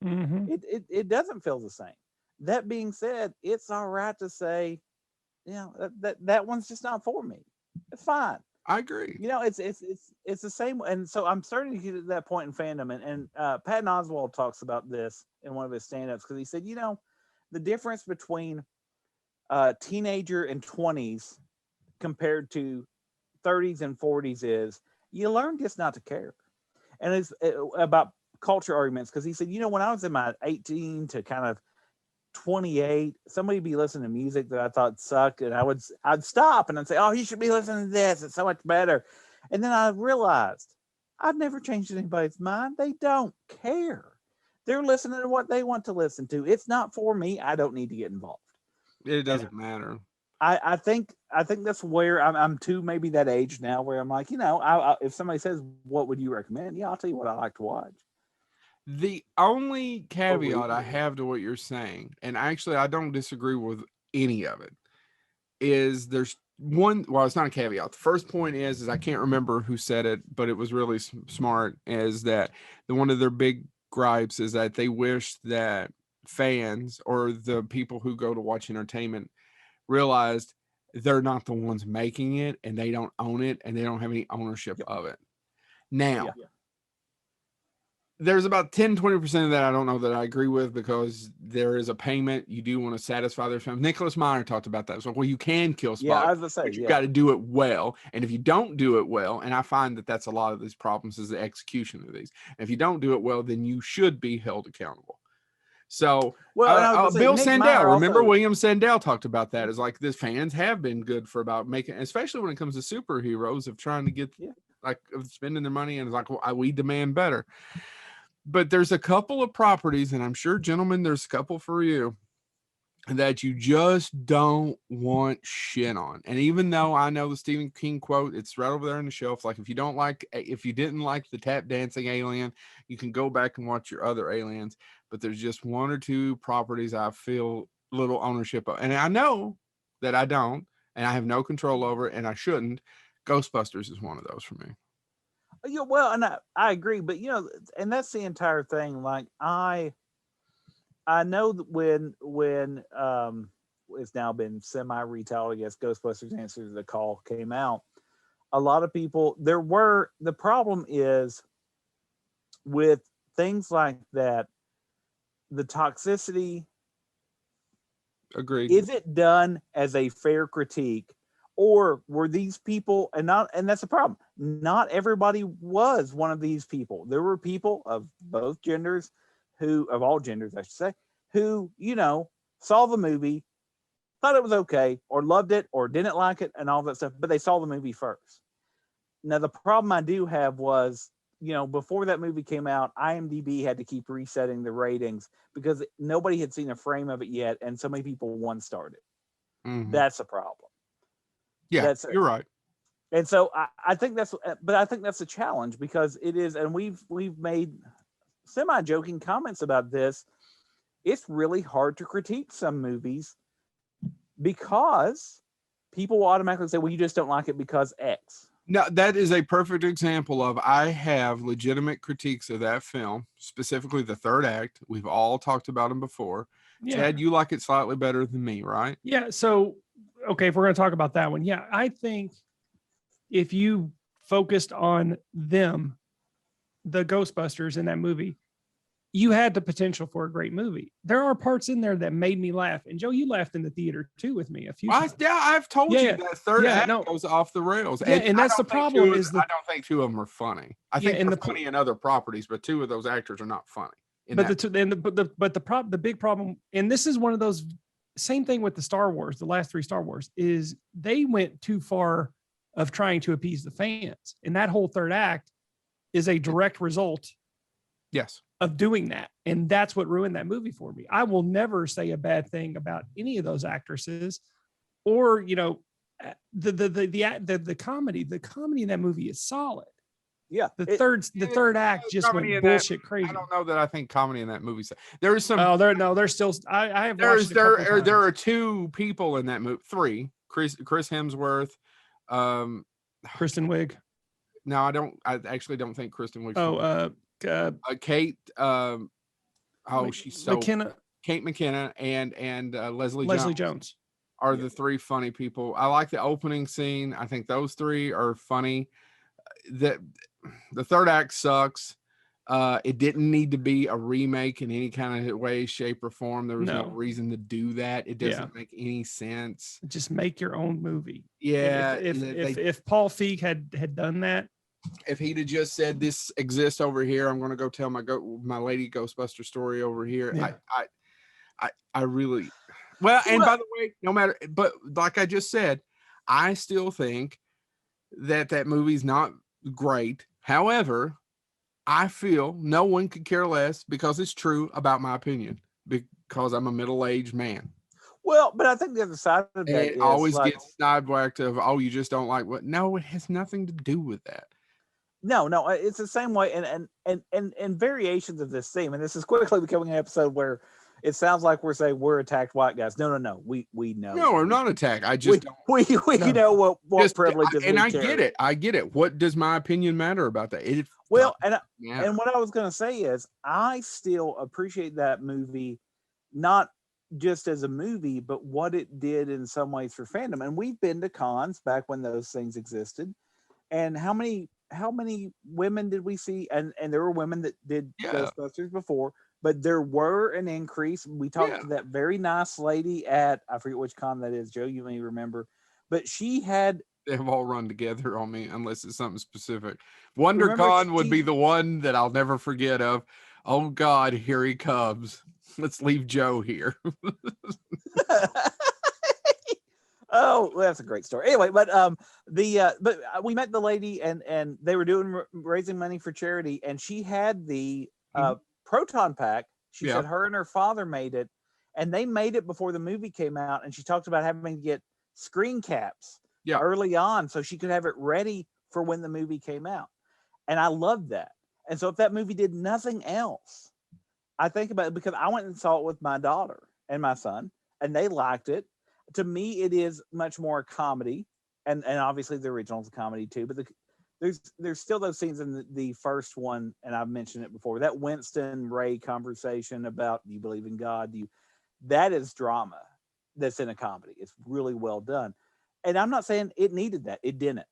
Mm-hmm. It doesn't feel the same. That being said, it's all right to say, that one's just not for me. It's fine. I agree. It's the same. And so I'm starting to get to that point in fandom. And Patton Oswalt talks about this in one of his stand-ups because he said, the difference between teenager and 20s compared to 30s and 40s is you learn just not to care. And it's about culture arguments because he said, when I was in my 18 to kind of 28, somebody would be listening to music that I thought sucked, and I'd stop and I'd say, "Oh, you should be listening to this. It's so much better." And then I realized I've never changed anybody's mind. They don't care. They're listening to what they want to listen to. It's not for me. I don't need to get involved. It doesn't matter. I think that's where I'm to maybe that age now where I'm like, if somebody says, "What would you recommend?" Yeah, I'll tell you what I like to watch. The only caveat I have to what you're saying, and actually I don't disagree with any of it, is there's one. Well, it's not a caveat. The first point is I can't remember who said it, but it was really smart. Is that one of their big gripes is that they wish that fans or the people who go to watch entertainment realized they're not the ones making it and they don't own it and they don't have any ownership of it. Now, there's about 10-20% of that I don't know that I agree with because there is a payment. You do want to satisfy their fans. Nicholas Meyer talked about that. So, you can kill Spock, I was gonna say, but you've got to do it well. And if you don't do it well, and I find that that's a lot of these problems is the execution of these. And if you don't do it well, then you should be held accountable. So, Bill Sandell, remember William Sandell talked about that. Is like this fans have been good for about making, especially when it comes to superheroes, of trying to get of spending their money, and it's like, well, we demand better. But there's a couple of properties, and I'm sure, gentlemen, there's a couple for you that you just don't want shit on. And even though I know the Stephen King quote, it's right over there on the shelf. Like if you didn't like the tap dancing alien, you can go back and watch your other aliens. But there's just one or two properties I feel little ownership of. And I know that I don't, and I have no control over it, and I shouldn't. Ghostbusters is one of those for me. Yeah, well, and I agree, but and that's the entire thing. Like I know that when it's now been semi retitled, I guess Ghostbusters Answer to the Call came out. A lot of people the problem is with things like that, the toxicity. Agreed. Is it done as a fair critique, or were these people and that's the problem. Not everybody was one of these people. There were people of both genders of all genders, I should say, who, saw the movie, thought it was okay, or loved it, or didn't like it, and all that stuff, but they saw the movie first. Now, the problem I do have was, before that movie came out, IMDb had to keep resetting the ratings because nobody had seen a frame of it yet, and so many people one-starred it. Mm-hmm. That's a problem. Yeah, you're right. And so I think that's a challenge because it is, and we've made semi-joking comments about this. It's really hard to critique some movies because people will automatically say, well, you just don't like it because X. No, that is a perfect example of I have legitimate critiques of that film, specifically the third act. We've all talked about them before. Yeah. Chad, you like it slightly better than me, right? Yeah. So, okay, if we're going to talk about that one, yeah, I think if you focused on them, the Ghostbusters in that movie, you had the potential for a great movie. There are parts in there that made me laugh. And Joe, you laughed in the theater too with me a few times. Yeah, I've told you that third act goes off the rails. Yeah, and that's the problem I don't think two of them are funny. I think they're funny in other properties, but two of those actors are not funny. But the big problem, and this is one of those, same thing with the Star Wars, the last three Star Wars, is they went too far of trying to appease the fans. And that whole third act is a direct result of doing that. And that's what ruined that movie for me. I will never say a bad thing about any of those actresses or, the comedy in that movie is solid. Yeah. The third act just went bullshit crazy. I don't know that I think comedy in that movie. There is some. Oh, there's still. I have watched it there are two people in that movie. Three. Chris Hemsworth. Kristen Wiig. No, I actually don't think Kristen Wiig. Kate. She's so McKenna. Kate McKenna and Leslie Jones are the three funny people. I like the opening scene. I think those three are funny. The third act sucks. It didn't need to be a remake in any kind of way, shape, or form. There was no reason to do that. It doesn't make any sense. Just make your own movie. Yeah. If Paul Feig had done that, if he'd have just said this exists over here, I'm going to go tell my lady Ghostbuster story over here. Yeah. I really well. And by the way, no matter, but like I just said, I still think that movie's not great. However, I feel no one could care less because it's true about my opinion because I'm a middle-aged man. Well, but I think the other side of that it always gets sidewhacked of, oh, you just don't like what? No, it has nothing to do with that. No, it's the same way, and variations of this theme. And this is quickly becoming an episode where it sounds like we're saying we're attacked white guys. No, we know. No, we're not attacked. I just we know what privileges. And I get it. What does my opinion matter about that? And what I was going to say is I still appreciate that movie, not just as a movie, but what it did in some ways for fandom. And we've been to cons back when those things existed, and how many women did we see? And there were women that did Ghostbusters before, but there were an increase. We talked to that very nice lady at, I forget which con that is, Joe, you may remember, but she had. They've all run together on me unless it's something specific. WonderCon would be the one that I'll never forget of. Oh God, here he comes. Let's leave Joe here. Oh, well, that's a great story. Anyway, but we met the lady and they were raising money for charity, and she had the proton pack. She said her and her father made it, and they made it before the movie came out, and she talked about having to get screen caps early on so she could have it ready for when the movie came out. And I loved that. And so if that movie did nothing else, I think about it because I went and saw it with my daughter and my son, and they liked it. To me, it is much more a comedy, and obviously the original is a comedy too. But there's still those scenes in the first one, and I've mentioned it before. That Winston Ray conversation about, do you believe in God? That is drama that's in a comedy. It's really well done. And I'm not saying it needed that. It didn't.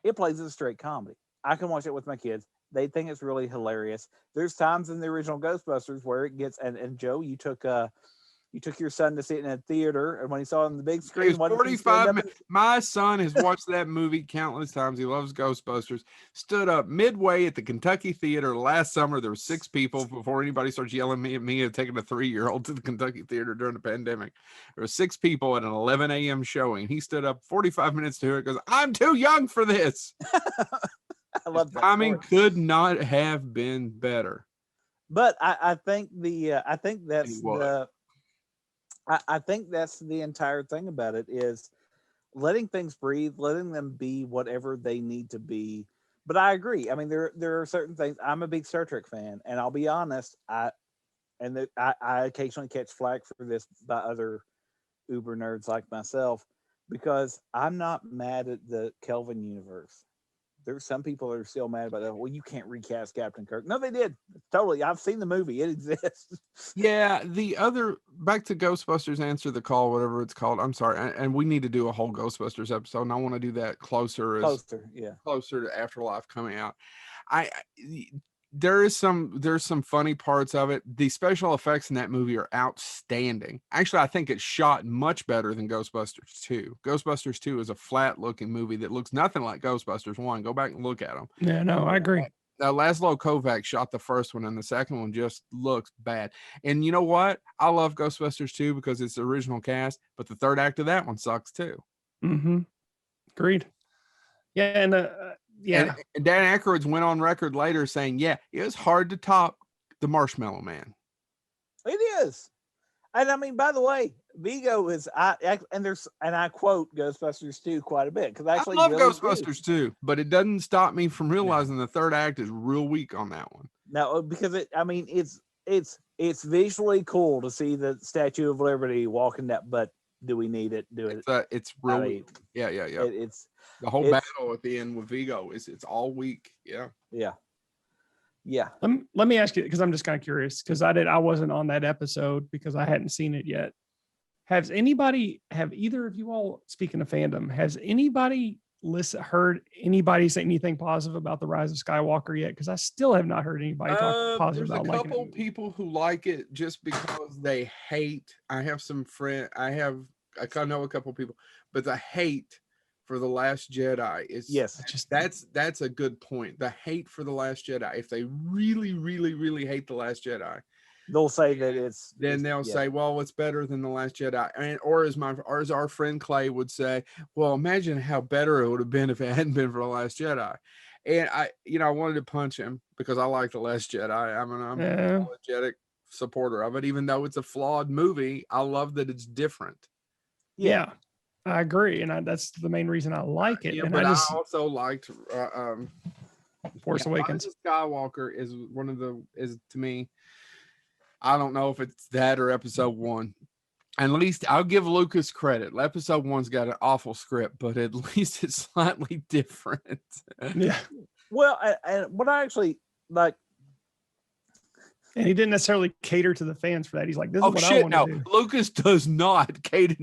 It plays as a straight comedy. I can watch it with my kids. They think it's really hilarious. There's times in the original Ghostbusters where it gets, and Joe, you took your son to see it in a theater, and when he saw it on the big screen, It was 45 minutes. My son has watched that movie countless times. He loves Ghostbusters. Stood up midway at the Kentucky Theater last summer. There were 6 people before anybody starts yelling at me of taking a 3-year-old to the Kentucky Theater during the pandemic. There were 6 people at an 11 a.m. showing. He stood up 45 minutes to it. Goes, I'm too young for this. I love that. Timing could not have been better. But I think that's the entire thing about it, is letting things breathe, letting them be whatever they need to be. But I agree. I mean, there are certain things. I'm a big Star Trek fan, and I'll be honest, I occasionally catch flack for this by other uber nerds like myself, because I'm not mad at the Kelvin universe. There's some people that are still mad about that. Well, you can't recast Captain Kirk. No, they did. Totally. I've seen the movie. It exists. Yeah. Back to Ghostbusters Answer the Call, whatever it's called. I'm sorry. And we need to do a whole Ghostbusters episode. And I want to do that closer to Afterlife coming out. There's some funny parts of it. The special effects in that movie are outstanding. Actually, I think it's shot much better than Ghostbusters 2. Ghostbusters 2 is a flat looking movie that looks nothing like Ghostbusters 1. Go back and look at them. Yeah, no, I agree. Laszlo Kovacs shot the first one, and the second one just looks bad. And you know what? I love Ghostbusters 2 because it's the original cast, but the third act of that one sucks too. Mm-hmm. Agreed. Yeah, and yeah. And Dan Aykroyd went on record later saying, yeah, it was hard to top the Marshmallow Man. It is. And I mean, by the way, Vigo is, I quote Ghostbusters 2 quite a bit, because I love really Ghostbusters 2, but it doesn't stop me from realizing the third act is real weak on that one. No, because it's visually cool to see the Statue of Liberty walking that, but do we need it? It's really, yeah. It's the whole battle at the end with Vigo it's all weak. Yeah. Let me ask you, because I'm just kind of curious, because I wasn't on that episode because I hadn't seen it yet. Have either of you all, speaking of fandom, has anybody heard anybody say anything positive about The Rise of Skywalker yet? Because I still have not heard anybody talk positive about it. There's a couple people who like it just because they hate. I have some friends. I know a couple people, but the hate for The Last Jedi is that's a good point. The hate for The Last Jedi. If they really, really, really hate The Last Jedi, they'll say that they'll say, well, it's better than The Last Jedi. Or as our friend Clay would say, well, imagine how better it would have been if it hadn't been for The Last Jedi. And I wanted to punch him because I like The Last Jedi. I'm an apologetic supporter of it, even though it's a flawed movie. I love that it's different. Yeah, I agree, and that's the main reason I like it. But I also liked Force Awakens. Skywalker is to me. I don't know if it's that or episode 1. At least I'll give Lucas credit. Episode 1's got an awful script, but at least it's slightly different. Yeah. Well, and what I actually like. And he didn't necessarily cater to the fans for that. He's like, "This is what I want to do." Lucas does not cater.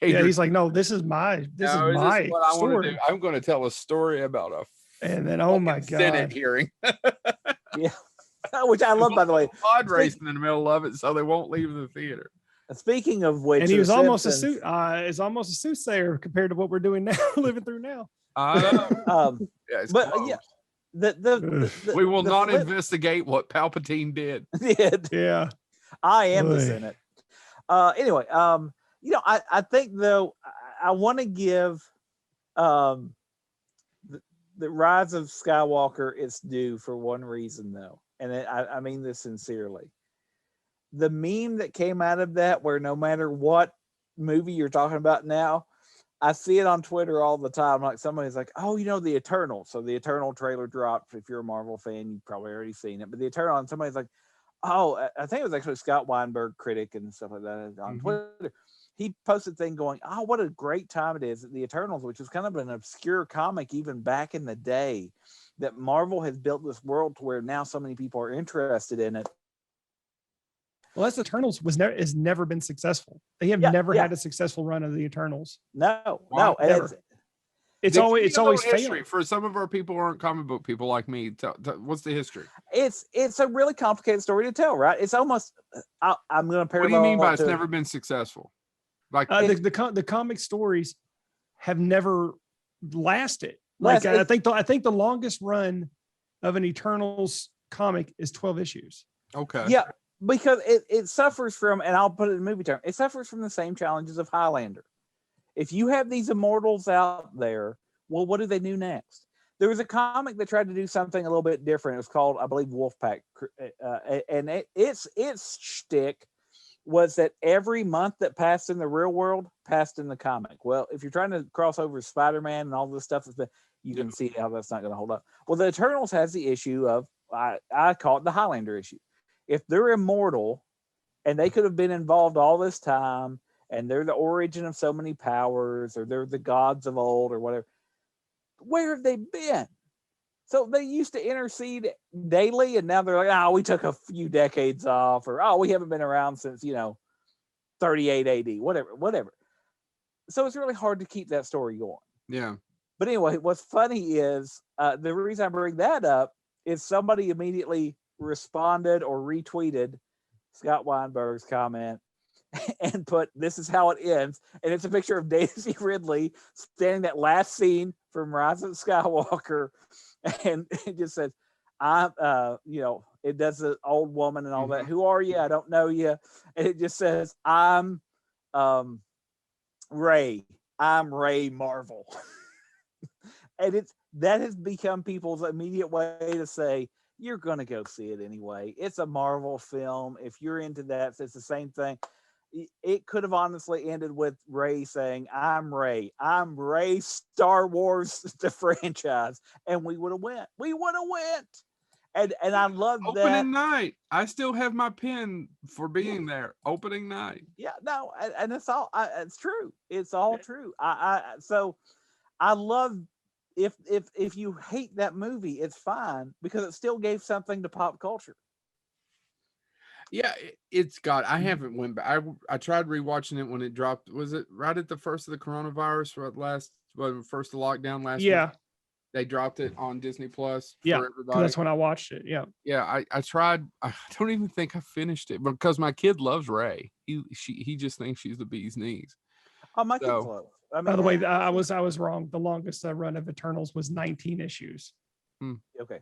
He's like, "No, this is my story. I'm going to tell a story about and then, oh my god, Senate hearing." Yeah, which I love, by the way. Pod racing in the middle of it, so they won't leave the theater. Speaking of which, and he was almost a soothsayer compared to what we're doing now, living through now. We will not investigate what Palpatine did. Yeah, I am the Senate. Anyway, I think though I want to give the Rise of Skywalker its due for one reason though, and I mean this sincerely. The meme that came out of that, where no matter what movie you're talking about now, I see it on Twitter all the time. Like somebody's like, "Oh, the Eternal." So the Eternal trailer dropped. If you're a Marvel fan, you've probably already seen it. But the Eternal, and somebody's like, "Oh," I think it was actually Scott Weinberg, critic and stuff like that on Twitter. he posted a thing going, "Oh, what a great time it is at the Eternals," which is kind of an obscure comic even back in the day. That Marvel has built this world to where now so many people are interested in it. Well, that's Eternals has never been successful. They have never had a successful run of the Eternals. No, never. It's always history failed. for some of our people who aren't comic book people like me. What's the history? It's a really complicated story to tell, right? It's almost I'm going to parallel. What do you mean by it's never been successful? Like the comic stories have never lasted. Like I think the longest run of an Eternals comic is 12 issues. Okay. Yeah, because it suffers from, and I'll put it in movie term, it suffers from the same challenges of Highlander. If you have these immortals out there, well, what do they do next? There was a comic that tried to do something a little bit different. It was called, I believe, Wolfpack, and its shtick was that every month that passed in the real world passed in the comic. Well, if you're trying to cross over Spider-Man and all this stuff, you can see how that's not going to hold up. Well, the Eternals has the issue of, I call it the Highlander issue. If they're immortal and they could have been involved all this time, and they're the origin of so many powers, or they're the gods of old, or whatever, where have they been? So they used to intercede daily, and now they're like, oh, we took a few decades off, or oh, we haven't been around since 38 AD, whatever. So it's really hard to keep that story going. Yeah. But anyway, what's funny is the reason I bring that up is somebody immediately responded or retweeted Scott Weinberg's comment and put, "This is how it ends," and it's a picture of Daisy Ridley standing that last scene from Rise of Skywalker, and it just says, "I'm," it does the old woman and all that. "Who are you? I don't know you," and it just says, "I'm Ray. I'm Ray Marvel," and that has become people's immediate way to say, you're going to go see it anyway. It's a Marvel film. If you're into that, it's the same thing. It could have honestly ended with Ray saying, I'm Ray. I'm Ray Star Wars, the franchise. And we would have went. We would have went. And I love that. Opening night. I still have my pin for being there. Opening night. Yeah, no, and it's all, it's true. It's all true. So I love, if you hate that movie, it's fine because it still gave something to pop culture. Yeah, it's got. I haven't went back. I tried rewatching it when it dropped. Was it right at the first of the coronavirus? First of lockdown last week? Yeah. They dropped it on Disney Plus for everybody. That's when I watched it. Yeah. Yeah, I tried. I don't even think I finished it because my kid loves Ray. He just thinks she's the bee's knees. Oh, my kids love. By the way, I was wrong. The longest run of Eternals was 19 issues. Okay.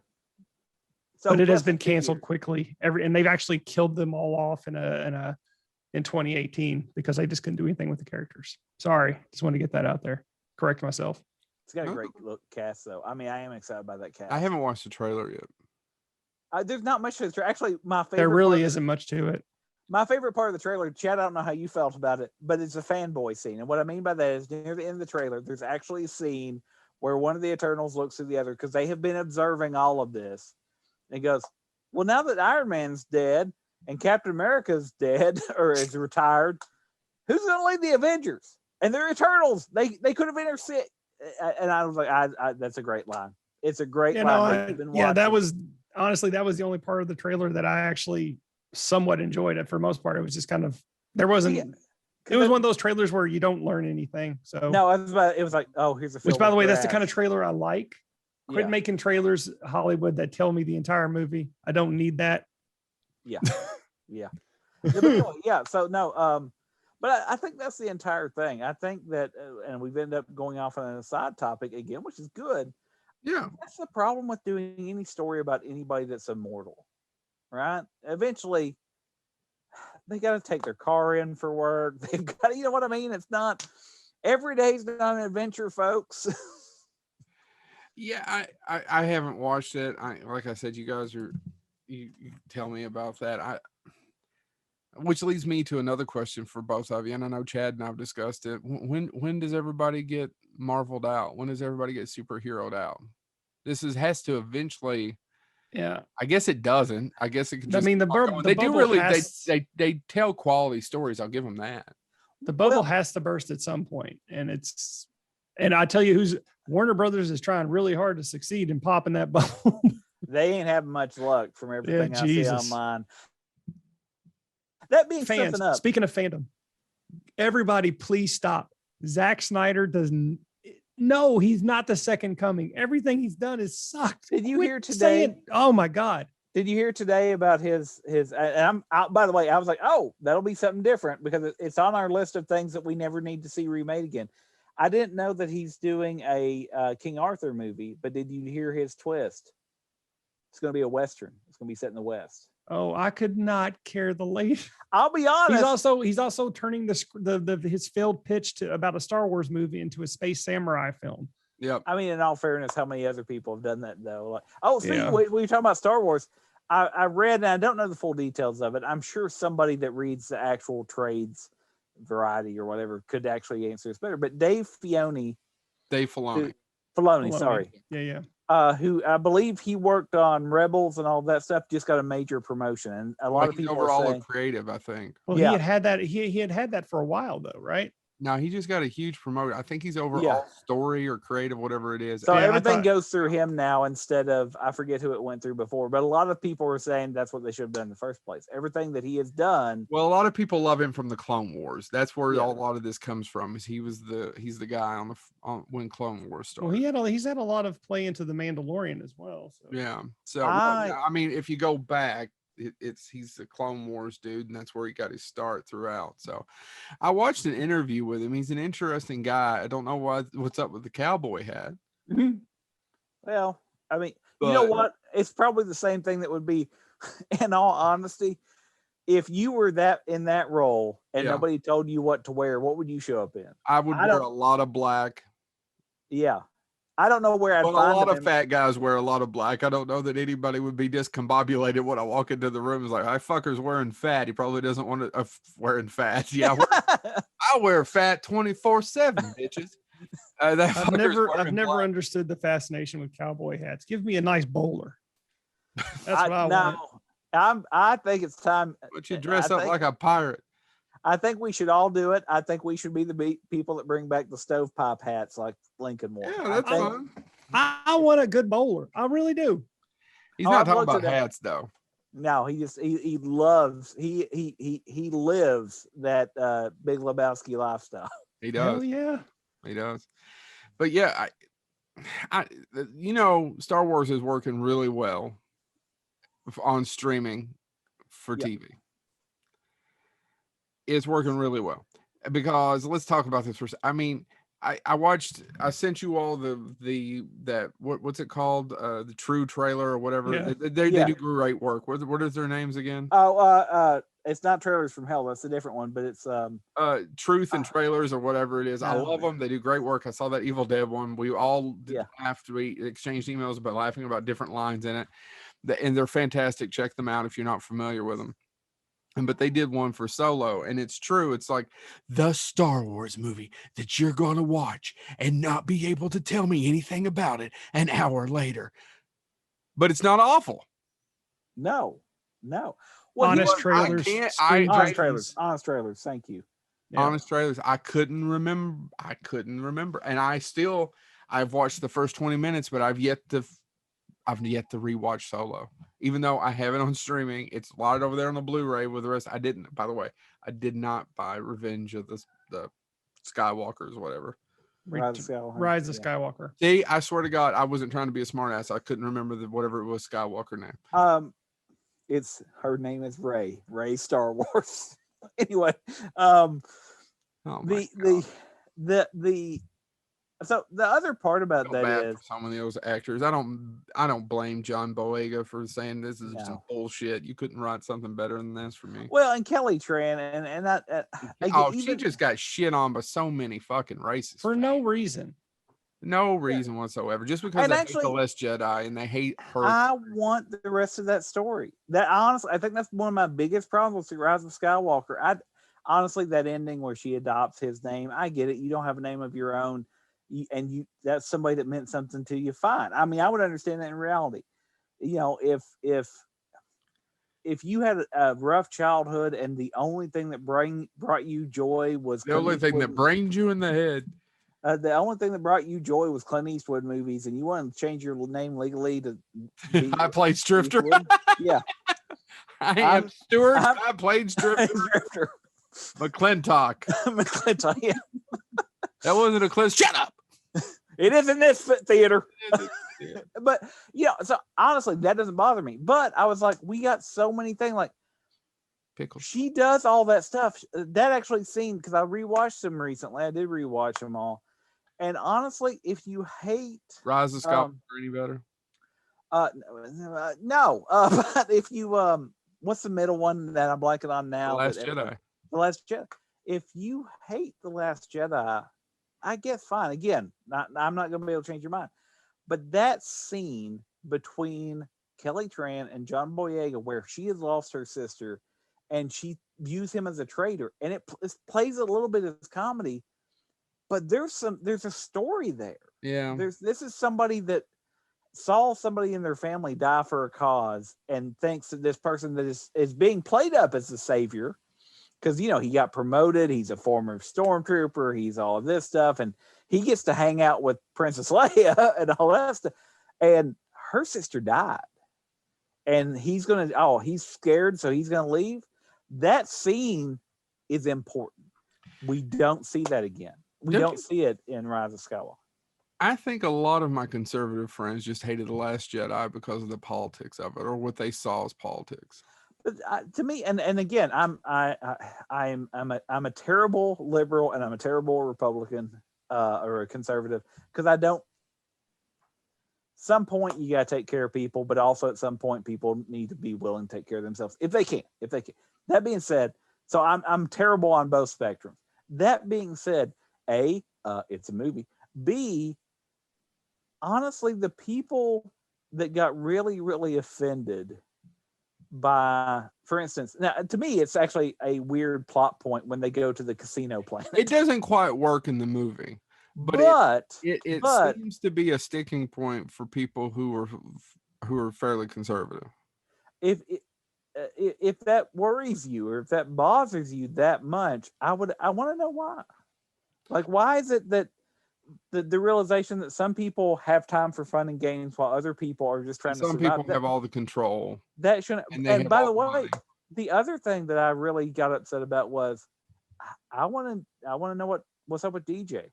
So, but it has been canceled quickly. And they've actually killed them all off in 2018 because they just couldn't do anything with the characters. Sorry, just want to get that out there. Correct myself. It's got a great look cast, though. I mean, I am excited by that cast. I haven't watched the trailer yet. There's not much to the trailer. Actually, my favorite. There really isn't much to it. My favorite part of the trailer, Chad, I don't know how you felt about it, but it's a fanboy scene. And what I mean by that is near the end of the trailer, there's actually a scene where one of the Eternals looks to the other because they have been observing all of this. And goes, well, now that Iron Man's dead and Captain America's dead or is retired, who's going to lead the Avengers? And they're Eternals. They could have interceded. And I was like, that's a great line. It's a great line. That was the only part of the trailer that I actually somewhat enjoyed it. For the most part, it was just kind of, there wasn't, it was one of those trailers where you don't learn anything. So no, it was like, oh, here's a film. Which, by the way, that's the kind of trailer I like. Quit making trailers, Hollywood, that tell me the entire movie. I don't need that. Yeah. So no, but I think that's the entire thing. I think that, and we've ended up going off on a side topic again, which is good. Yeah. That's the problem with doing any story about anybody that's immortal, right? Eventually, they got to take their car in for work. They've got, you know what I mean? It's not, every day's not an adventure, folks. Yeah, I haven't watched it. Like I said, you guys you tell me about that. Which leads me to another question for both of you. And I know Chad and I've discussed it. When does everybody get Marveled out? When does everybody get superheroed out? Has to eventually. Yeah, I guess it doesn't. I guess it can. I mean, they do really. They tell quality stories. I'll give them that. The bubble has to burst at some point, and I tell you, Warner Brothers is trying really hard to succeed in popping that bubble. They ain't having much luck from everything I see online. That being fans, something up. Speaking of fandom, everybody please stop. Zack Snyder doesn't. No, he's not the second coming. Everything he's done is sucked. Did you hear today? Oh my God. Did you hear today about his? And I'm out. By the way, I was like, oh, that'll be something different because it's on our list of things that we never need to see remade again. I didn't know that he's doing a King Arthur movie, but did you hear his twist? It's going to be a Western. It's going to be set in the West. Oh, I could not care the least. I'll be honest. He's also turning his failed pitch about a Star Wars movie into a space samurai film. Yep. I mean, in all fairness, how many other people have done that though? When you're talking about Star Wars, I read, and I don't know the full details of it. I'm sure somebody that reads the actual trades variety or whatever could actually answer this better. But Dave Filoni, sorry. Yeah. Who I believe he worked on Rebels and all that stuff, just got a major promotion, and a lot of people overall are saying, creative. I think. Well, he had that. He had that for a while though, right? No, he just got a huge promotion. I think he's overall story or creative, whatever it is. So everything goes through him now instead of, I forget who it went through before, but a lot of people were saying that's what they should have done in the first place. Everything that he has done. Well, a lot of people love him from the Clone Wars. That's where a lot of this comes from. Is he's the guy on when Clone Wars started. Well, he's had a lot of play into the Mandalorian as well. So. Yeah. So I mean, if you go back, he's the Clone Wars dude, and that's where he got his start throughout. So I watched an interview with him. He's an interesting guy. I don't know what's up with the cowboy hat. Mm-hmm. Well, I mean, you know what? It's probably the same thing that would be, in all honesty, if you were in that role and nobody told you what to wear, what would you show up in? I would wear a lot of black. Yeah. I don't know where I'd find a lot of fat guys wear a lot of black. I don't know that anybody would be discombobulated when I walk into the room. It's like, "Hi, fucker's wearing fat." He probably doesn't want to wearing fat. Yeah, I wear fat 24/7, bitches. I've never understood the fascination with cowboy hats. Give me a nice bowler. That's what I want. I think it's time. But you dress up like a pirate. I think we should all do it. I think we should be the people that bring back the stovepipe hats like Lincoln wore. Yeah, that's fun. I want a good bowler. I really do. He's not talking about hats though. No, he loves he lives that Big Lebowski lifestyle. He does. Hell yeah. He does. But yeah, I Star Wars is working really well on streaming for TV. It's working really well because let's talk about this first. I mean, I sent you all what's it called? The True trailer or whatever. Yeah. They do great work. What is their names again? It's not Trailers from Hell. That's a different one, but it's Truth and Trailers or whatever it is. I love them. They do great work. I saw that Evil Dead one. We all we exchanged emails about laughing about different lines in it. And they're fantastic. Check them out if you're not familiar with them. But they did one for Solo, and it's true. It's like the Star Wars movie that you're going to watch and not be able to tell me anything about it an hour later. But it's not awful. No. Well, honest trailers. Honest trailers. Thank you. Yeah. Honest trailers. I couldn't remember. And I've watched the first 20 minutes, but I've yet to rewatch Solo. Even though I have it on streaming, it's slotted over there on the Blu-ray with the rest. I did not buy Revenge of the Skywalkers, whatever. Rise of Skywalker. See, I swear to God, I wasn't trying to be a smart ass. I couldn't remember whatever it was Skywalker name. Her name is Rey Star Wars. Anyway, so the other part about that is some of those actors. I don't blame John Boyega for saying this is some bullshit. You couldn't write something better than this for me. Well, and Kelly Tran and that. She just got shit on by so many fucking racists for no reason. No reason whatsoever. Just because they hate the Last Jedi and they hate her. I want the rest of that story. That honestly, I think that's one of my biggest problems with Rise of Skywalker. Honestly, that ending where she adopts his name, I get it. You don't have a name of your own. That's somebody that meant something to you, fine. I mean, I would understand that in reality. If if you had a rough childhood and the only thing that brought you joy was the only thing that brained you in the head. The only thing that brought you joy was Clint Eastwood movies, and you wanted to change your name legally to be I played Strifter. Yeah. I am Stewart. I played Strifter. McClintock. McClintock, yeah. That wasn't a Clint. Shut up. It is in this theater. But, so honestly, that doesn't bother me. But I was like, we got so many things. Like, Pickles. She does all that stuff. That actually seemed, because I rewatched them recently. I did rewatch them all. And honestly, if you hate Rise of Skywalker any better? No. But if you what's the middle one that I'm blanking on now? The Last Jedi. The Last Jedi. If you hate The Last Jedi, I guess fine. Again, I'm not going to be able to change your mind. But that scene between Kelly Tran and John Boyega, where she has lost her sister, and she views him as a traitor, and it plays a little bit as comedy, but there's a story there. Yeah. This is somebody that saw somebody in their family die for a cause and thinks that this person that is being played up as the savior, because he got promoted, he's a former stormtrooper, he's all of this stuff, and he gets to hang out with Princess Leia and all that stuff, and her sister died, and he's scared, so he's gonna leave. That scene is important. We don't see that again. We don't see it in Rise of Skywalker. I think a lot of my conservative friends just hated The Last Jedi because of the politics of it, or what they saw as politics. But to me, and again, I'm a terrible liberal, and I'm a terrible Republican or a conservative, because I don't. Some point you got to take care of people, but also at some point people need to be willing to take care of themselves if they can. That being said, so I'm terrible on both spectrums. That being said, A, it's a movie. B, honestly, the people that got really, really offended by, for instance, now to me, it's actually a weird plot point when they go to the casino planet. It doesn't quite work in the movie, but it seems to be a sticking point for people who are fairly conservative. If that worries you, or if that bothers you that much, I want to know why. Like, why is it that the realization that some people have time for fun and games while other people are just trying to survive? Some people have all the control. That shouldn't. And by the way, the other thing that I really got upset about was I want to know what's up with DJ.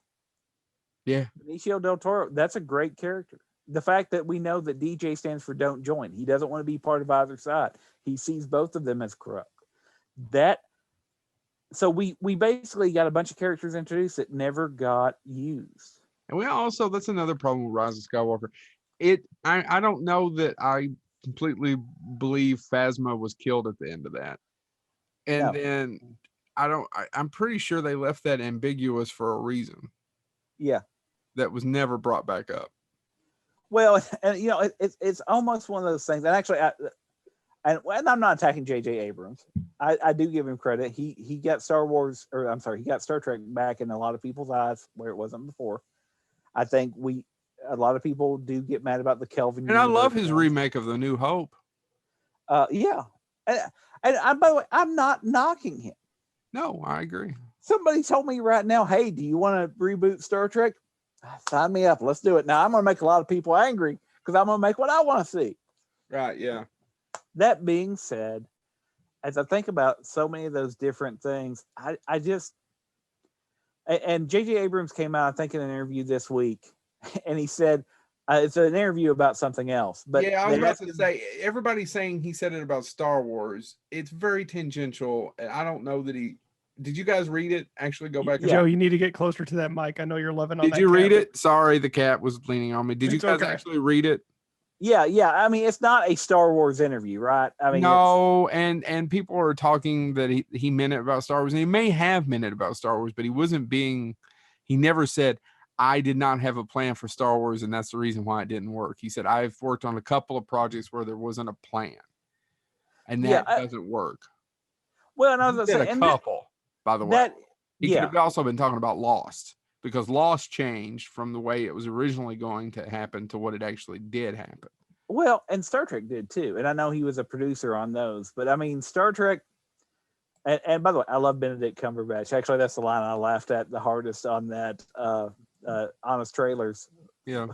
Yeah, Benicio del Toro. That's a great character. The fact that we know that DJ stands for don't join. He doesn't want to be part of either side. He sees both of them as corrupt. So we basically got a bunch of characters introduced that never got used. And that's another problem with Rise of Skywalker. I don't know that I completely believe Phasma was killed at the end of that. And then I'm pretty sure they left that ambiguous for a reason. Yeah. That was never brought back up. Well, and it's almost one of those things. And actually, and I'm not attacking J.J. Abrams. I do give him credit. He got he got Star Trek back in a lot of people's eyes where it wasn't before. I think a lot of people do get mad about the Kelvin. And I love his remake of The New Hope. Yeah. And by the way, I'm not knocking him. No, I agree. Somebody told me right now, hey, do you want to reboot Star Trek? Sign me up. Let's do it. Now, I'm going to make a lot of people angry because I'm going to make what I want to see. Right, yeah. That being said, as I think about so many of those different things, I just, and J.J. Abrams came out, I think, in an interview this week, and he said, it's an interview about something else. But yeah, I was about to say, everybody's saying he said it about Star Wars. It's very tangential. I don't know that did you guys read it? Actually, go back. Joe, you need to get closer to that mic. I know you're loving on that. Did you read it? Sorry, the cat was leaning on me. Did you guys actually read it? Yeah. I mean, it's not a Star Wars interview, right? I mean, no, and people are talking that he meant it about Star Wars, and he may have meant it about Star Wars, but he never said, I did not have a plan for Star Wars, and that's the reason why it didn't work. He said, I've worked on a couple of projects where there wasn't a plan, and that doesn't work. Well, and I was going to say, a couple, by the way. He could have also been talking about Lost, because Lost changed from the way it was originally going to happen to what it actually did happen. Well, and Star Trek did too. And I know he was a producer on those, but I mean, Star Trek. And by the way, I love Benedict Cumberbatch. Actually, that's the line I laughed at the hardest on that Honest Trailers. Yeah.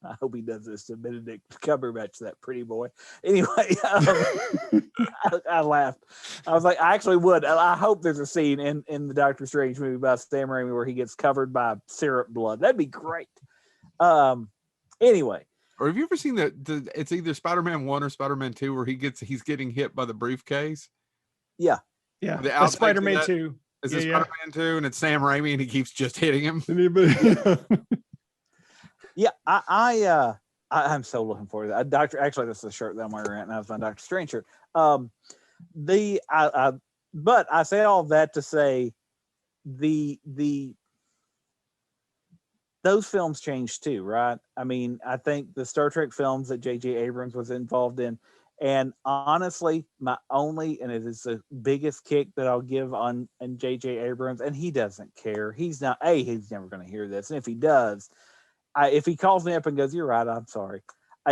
I hope he does this to Benedict Cumberbatch, that pretty boy. Anyway, I laughed. I was like, I actually would. I hope there's a scene in the Doctor Strange movie by Sam Raimi where he gets covered by syrup blood. That'd be great. Anyway. Or have you ever seen the it's either Spider-Man 1 or Spider-Man 2 where he's getting hit by the briefcase? Yeah. Yeah. The Spider-Man 2. Is it Spider-Man 2 and it's Sam Raimi and he keeps just hitting him? Yeah, I'm so looking forward to that. Actually, this is the shirt that I'm wearing right now. It's my Doctor Strange shirt. But I say all that to say those films changed too, right? I mean, I think the Star Trek films that J.J. Abrams was involved in, and honestly, and it is the biggest kick that I'll give on J.J. Abrams, and he doesn't care. He's never going to hear this, and if he does. If he calls me up and goes, "You're right, I'm sorry,"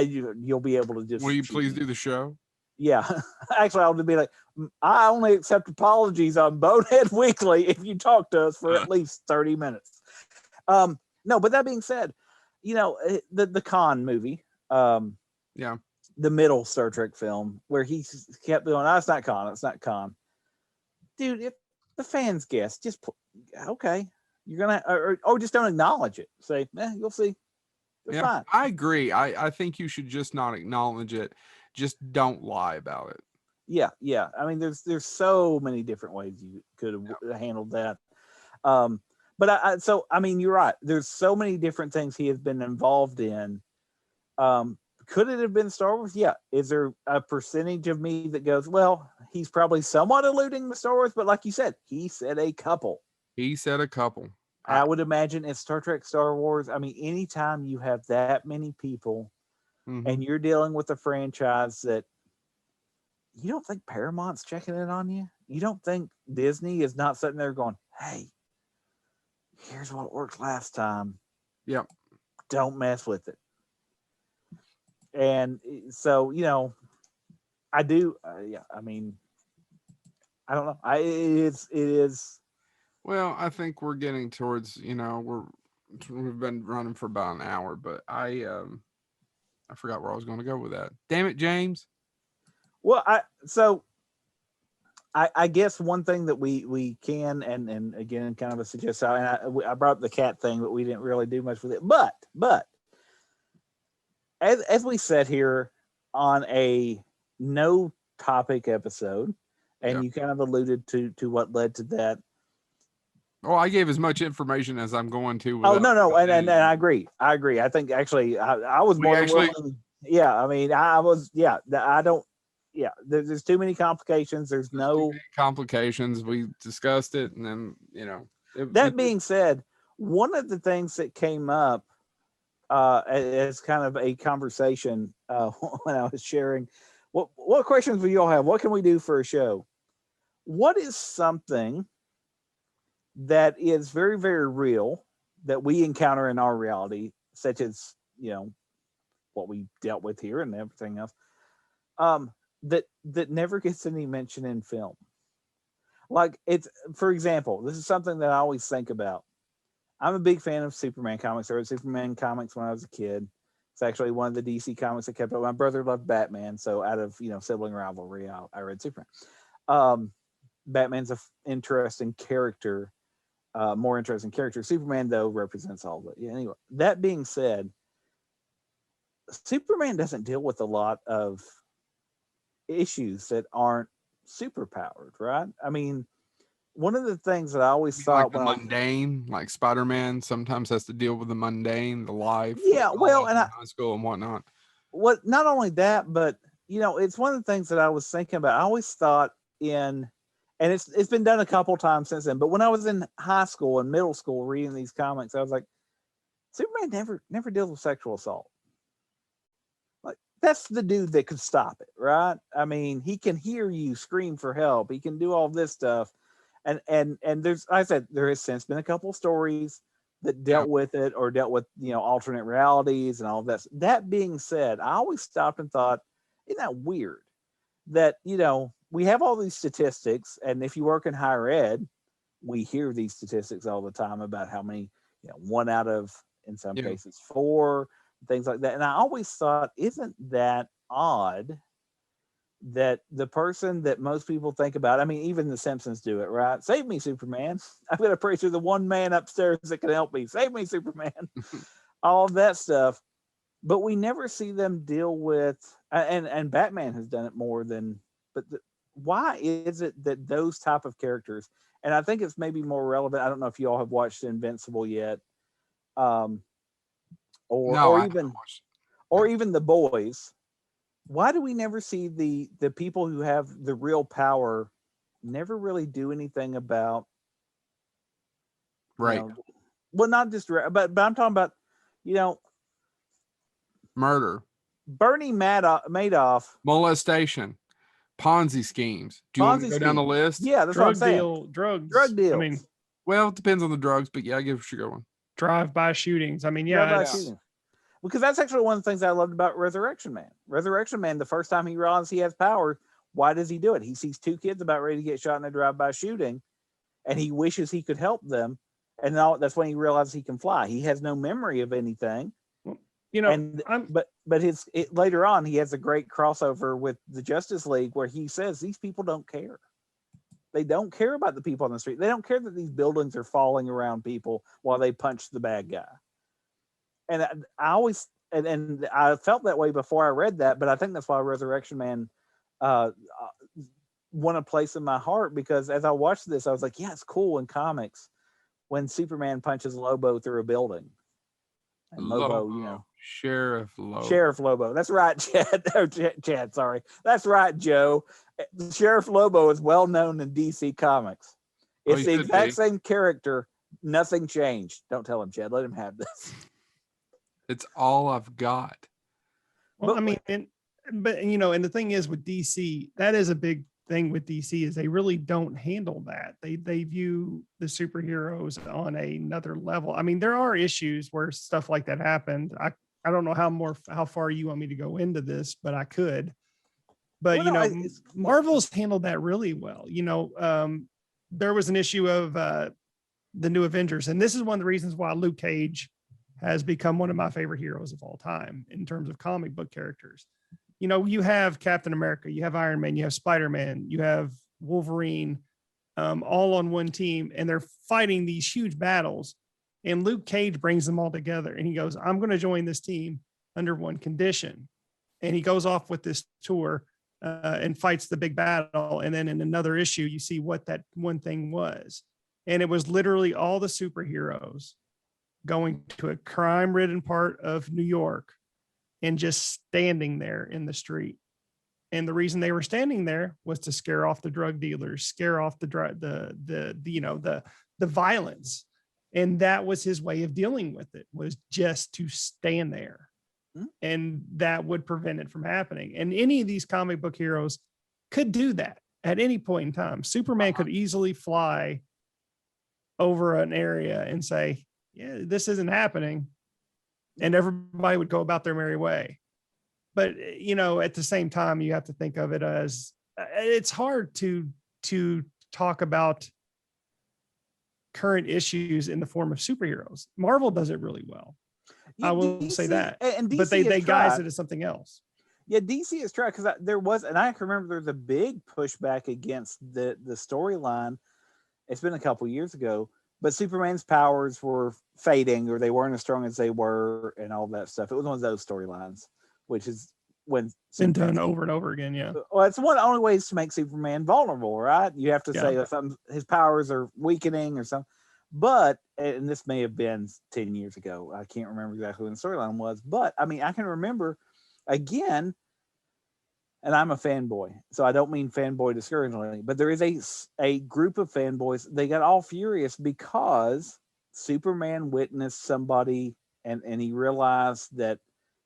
you'll be able to just. Will you please do the show? Yeah, actually, I'll be like, I only accept apologies on Bonehead Weekly if you talk to us for at least 30 minutes. No, but that being said, the Khan movie, yeah, the middle Star Trek film where he kept going, "Oh, it's not Khan, dude." If the fans guess, just okay. You're gonna, or just don't acknowledge it. Say, you'll see. It's fine. I agree. I think you should just not acknowledge it. Just don't lie about it. Yeah. I mean, there's so many different ways you could have handled that. But I mean, you're right. There's so many different things he has been involved in. Could it have been Star Wars? Yeah. Is there a percentage of me that goes, well, he's probably somewhat alluding to Star Wars, but like you said, he said a couple. I would imagine it's Star Trek, Star Wars. I mean, anytime you have that many people and you're dealing with a franchise that you don't think Paramount's checking in on you, you don't think Disney is not sitting there going, "Hey, here's what worked last time. Yep. Don't mess with it." And so, I do. I mean, I don't know. It is. Well, I think we're getting towards, we've been running for about an hour, but I forgot where I was going to go with that. Damn it, James. Well, I guess one thing that we can, and again, kind of a suggestion, and I brought up the cat thing, but we didn't really do much with it. But as we sat here on a no topic episode, and you kind of alluded to what led to that. Well, I gave as much information as I'm going to. Oh, no. And I agree. I think actually I was more willing. Yeah. I mean, I was, I don't, there's too many complications. There's no complications. We discussed it. And then, that being said, one of the things that came up as kind of a conversation when I was sharing, what questions will you all have? What can we do for a show? What is something that is very, very real that we encounter in our reality, such as, what we dealt with here and everything else, that never gets any mention in film. Like, it's, for example, this is something that I always think about. I'm a big fan of Superman comics. I read Superman comics when I was a kid. It's actually one of the DC comics I kept up. My brother loved Batman, so out of sibling rivalry, I read Superman. Batman's an interesting character. More interesting character. Superman, though, represents all of it. Yeah, anyway, that being said, Superman doesn't deal with a lot of issues that aren't super powered, right? I mean, one of the things that I always thought, like mundane, like Spider-Man sometimes has to deal with the mundane, the life. Yeah, well, and high school and whatnot. Not only that, but it's one of the things that I was thinking about. I always thought and it's been done a couple times since then. But when I was in high school and middle school reading these comics, I was like, Superman never deals with sexual assault. Like, that's the dude that could stop it, right? I mean, he can hear you scream for help. He can do all this stuff. And there's, like I said, there has since been a couple stories that dealt with it or dealt with, alternate realities and all of that. That being said, I always stopped and thought, isn't that weird that, we have all these statistics, and if you work in higher ed, we hear these statistics all the time about how many, one out of, in some cases, 4, things like that. And I always thought, isn't that odd that the person that most people think about, I mean, even the Simpsons do it, right? Save me, Superman. I'm going to pray to the one man upstairs that can help me. Save me, Superman. All of that stuff. But we never see them deal with, and Batman has done it more than, why is it that those type of characters, and I think it's maybe more relevant. I don't know if you all have watched Invincible yet. Or even The Boys. Why do we never see the people who have the real power never really do anything about, right? Well, not just, but I'm talking about, murder, Bernie Madoff, molestation, Ponzi schemes. Do you want me to go down the list? Yeah, that's what I'm saying. Drug deals. I mean, well, it depends on the drugs, but yeah, I give it a good one. Drive-by shootings. I mean, shootings. Because that's actually one of the things I loved about Resurrection Man. Resurrection Man, the first time he realizes he has power, why does he do it? He sees 2 kids about ready to get shot in a drive-by shooting, and he wishes he could help them. And now that's when he realizes he can fly. He has no memory of anything. But later on, he has a great crossover with the Justice League where he says these people don't care. They don't care about the people on the street. They don't care that these buildings are falling around people while they punch the bad guy. And I always, and I felt that way before I read that, but I think that's why Resurrection Man won a place in my heart, because as I watched this, I was like, yeah, it's cool in comics when Superman punches Lobo through a building. And Lobo, Sheriff Lobo. Sheriff Lobo. That's right, Chad. Oh, Chad, sorry. That's right, Joe. Sheriff Lobo is well known in DC Comics. It's the exact same character. Nothing changed. Don't tell him, Chad. Let him have this. It's all I've got. Well, I mean, and the thing is with DC, that is a big thing with DC, is they really don't handle that. They view the superheroes on another level. I mean, there are issues where stuff like that happened. I don't know how far you want me to go into this, but I could. But Marvel's handled that really well. There was an issue of the new Avengers, and this is one of the reasons why Luke Cage has become one of my favorite heroes of all time in terms of comic book characters. You have Captain America, you have Iron Man, you have Spider-Man, you have Wolverine, all on one team, and they're fighting these huge battles. And Luke Cage brings them all together, and he goes, I'm going to join this team under one condition. And he goes off with this tour and fights the big battle. And then in another issue, you see what that one thing was. And it was literally all the superheroes going to a crime-ridden part of New York and just standing there in the street. And the reason they were standing there was to scare off the drug dealers, scare off the violence. And that was his way of dealing with it, was just to stand there. And that would prevent it from happening. And any of these comic book heroes could do that at any point in time. Superman could easily fly over an area and say, yeah, this isn't happening. And everybody would go about their merry way. But, at the same time, you have to think of it as, it's hard to talk about current issues in the form of superheroes. Marvel does it really well. I will say that. And DC, but they guise it as something else. Yeah, DC has tried, because there was, and I can remember there was a big pushback against the storyline. It's been a couple years ago, but Superman's powers were fading, or they weren't as strong as they were, and all that stuff. It was one of those storylines, which is when been done over and over again. Yeah. Well, it's one of the only ways to make Superman vulnerable, right? You have to say that his powers are weakening or something. But, and this may have been 10 years ago, I can't remember exactly when the storyline was, but I mean, I can remember, again, and I'm a fanboy, so I don't mean fanboy discouragingly, but there is a group of fanboys, they got all furious because Superman witnessed somebody and he realized that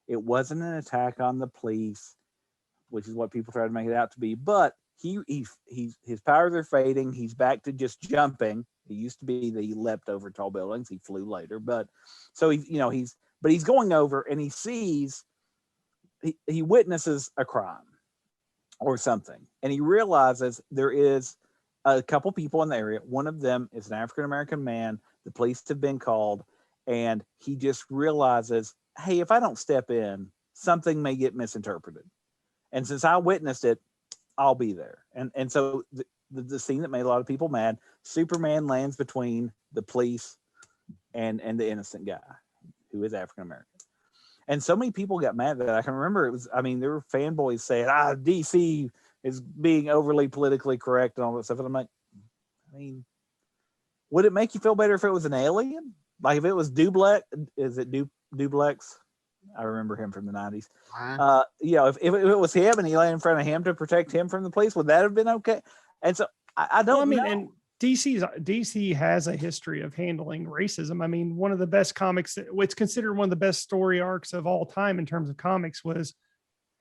it wasn't an attack on the police, which is what people try to make it out to be, but his powers are fading. He's back to just jumping. He used to be that he leapt over tall buildings. He flew later, but so he's going over and he sees, he witnesses a crime or something, and he realizes there is a couple people in the area. One of them is an African American man. The police have been called, and he just realizes, hey, if I don't step in, something may get misinterpreted. And since I witnessed it, I'll be there. And so the scene that made a lot of people mad, Superman lands between the police and the innocent guy who is African American. And so many people got mad that I can remember there were fanboys saying, DC is being overly politically correct and all that stuff. And I'm like, would it make you feel better if it was an alien? Like if it was Duplex, is it Duplex? I remember him from the 90s. If it was him and he lay in front of him to protect him from the police, would that have been okay? And so I don't know. And DC has a history of handling racism. I mean, one of the best comics, it's considered one of the best story arcs of all time in terms of comics, was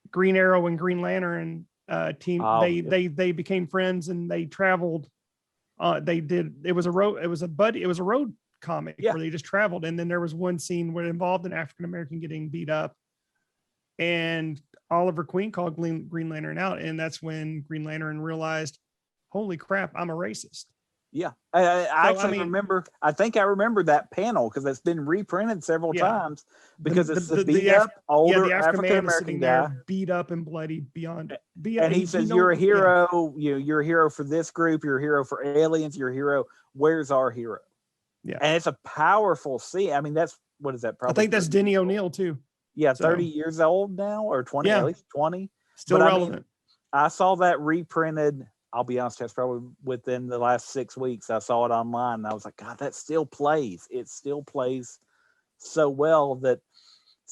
Green Arrow and Green Lantern team. They became friends and they traveled. It was a road comic where they just traveled, and then there was one scene where it involved an African American getting beat up, and Oliver Queen called Green Lantern out, and that's when Green Lantern realized, holy crap, I'm a racist. Yeah, I remember. I think I remember that panel because it's been reprinted several times because it's the beat up older African American guy, beat up and bloody beyond. And he says, "You're a hero. Yeah. You're a hero for this group. You're a hero for aliens. You're a hero. Where's our hero?" Yeah, and it's a powerful scene. I mean, what is that? Probably I think that's Denny O'Neil too. Yeah, 30 years old now, or 20, at least 20. Still relevant. I saw that reprinted. I'll be honest, that's probably within the last 6 weeks. I saw it online and I was like, God, that still plays. It still plays so well that,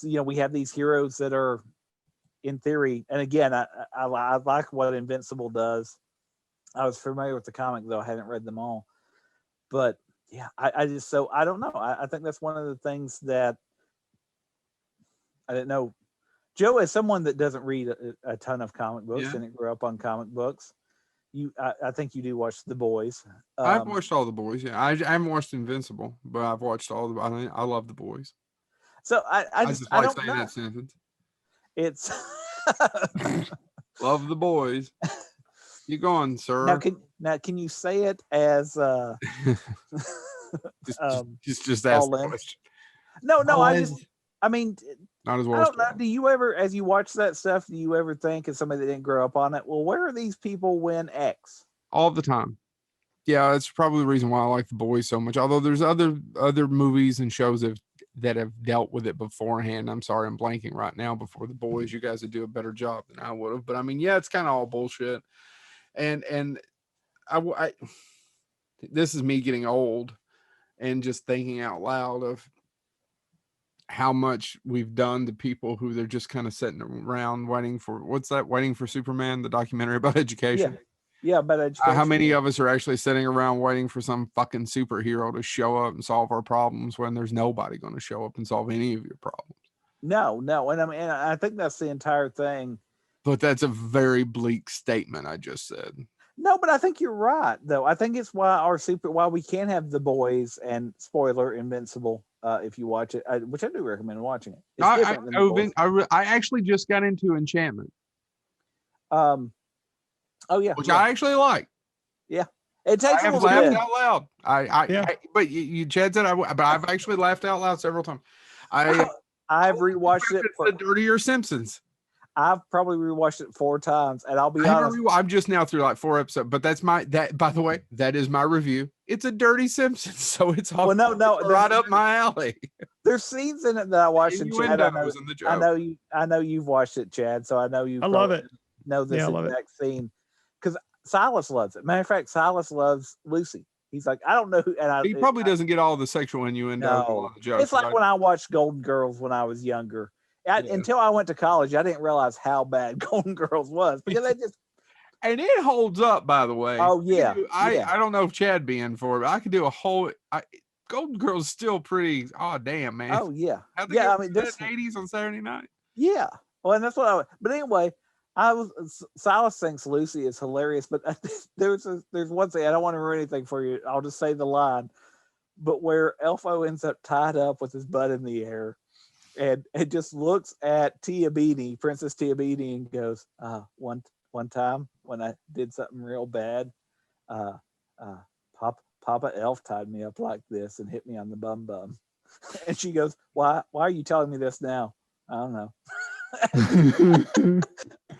we have these heroes that are, in theory, and again, I like what Invincible does. I was familiar with the comic, though I hadn't read them all. But yeah, I don't know. I think that's one of the things that I didn't know. Joe, as someone that doesn't read a ton of comic books and didn't grow up on comic books, I think you do watch The Boys. I've watched all The Boys. Yeah, I haven't watched Invincible, but I've watched all the. I love The Boys. So I just like saying that sentence. It's love The Boys. You going, sir? Now can you say it as just ask the question. No, I mean, not as well. I don't know. Do you ever, as you watch that stuff, do you ever think, as somebody that didn't grow up on it, well, where are these people when X? All the time. Yeah, that's probably the reason why I like The Boys so much. Although there's other movies and shows that have dealt with it beforehand. I'm sorry, I'm blanking right now. Before The Boys, you guys would do a better job than I would have. But I mean, yeah, it's kind of all bullshit. And I this is me getting old and just thinking out loud of how much we've done to people who they're just kind of sitting around waiting for Superman, the documentary about education. Yeah, about education. How many of us are actually sitting around waiting for some fucking superhero to show up and solve our problems when there's nobody going to show up and solve any of your problems? No. And I mean, I think that's the entire thing. But that's a very bleak statement I just said. No, but I think you're right, though. I think it's why we can't have The Boys and, spoiler, Invincible, if you watch it, which I do recommend watching it. It's different than The Boys. I actually just got into Enchantment. Oh yeah, which I actually like. Yeah, it takes. I have laughed out loud. But you Chad said but I've actually laughed out loud several times. I've rewatched it. The Dirtier Simpsons. I've probably rewatched it 4 times, and I'll be honest. I'm just now through like 4 episodes, but by the way, that is my review. It's a Dirty Simpsons, so it's all right up my alley. There's scenes in it that I watched, and Chad, I know you've watched it, Chad, so I know you. I love it. Know this exact scene because Silas loves it. Matter of fact, Silas loves Lucy. He's like, I don't know who, and he probably doesn't get all the sexual innuendo. No, the jokes, it's like when I watched Golden Girls when I was younger. Until I went to college, I didn't realize how bad Golden Girls was because they just. And it holds up, by the way. Oh yeah, I don't know if Chad be in for it, but I could do a whole. Golden Girls is still pretty. Oh damn, man. Oh yeah, I mean, this 80s on Saturday night. Yeah, well, and that's what But anyway, Silas thinks Lucy is hilarious, but there's one thing, I don't want to ruin anything for you. I'll just say the line, but where Elfo ends up tied up with his butt in the air, and it just looks at Tia Beanie, Princess Tia Beanie, and goes, one time when I did something real bad, uh, uh, Papa Elf tied me up like this and hit me on the bum bum. And she goes, why are you telling me this now? I don't know.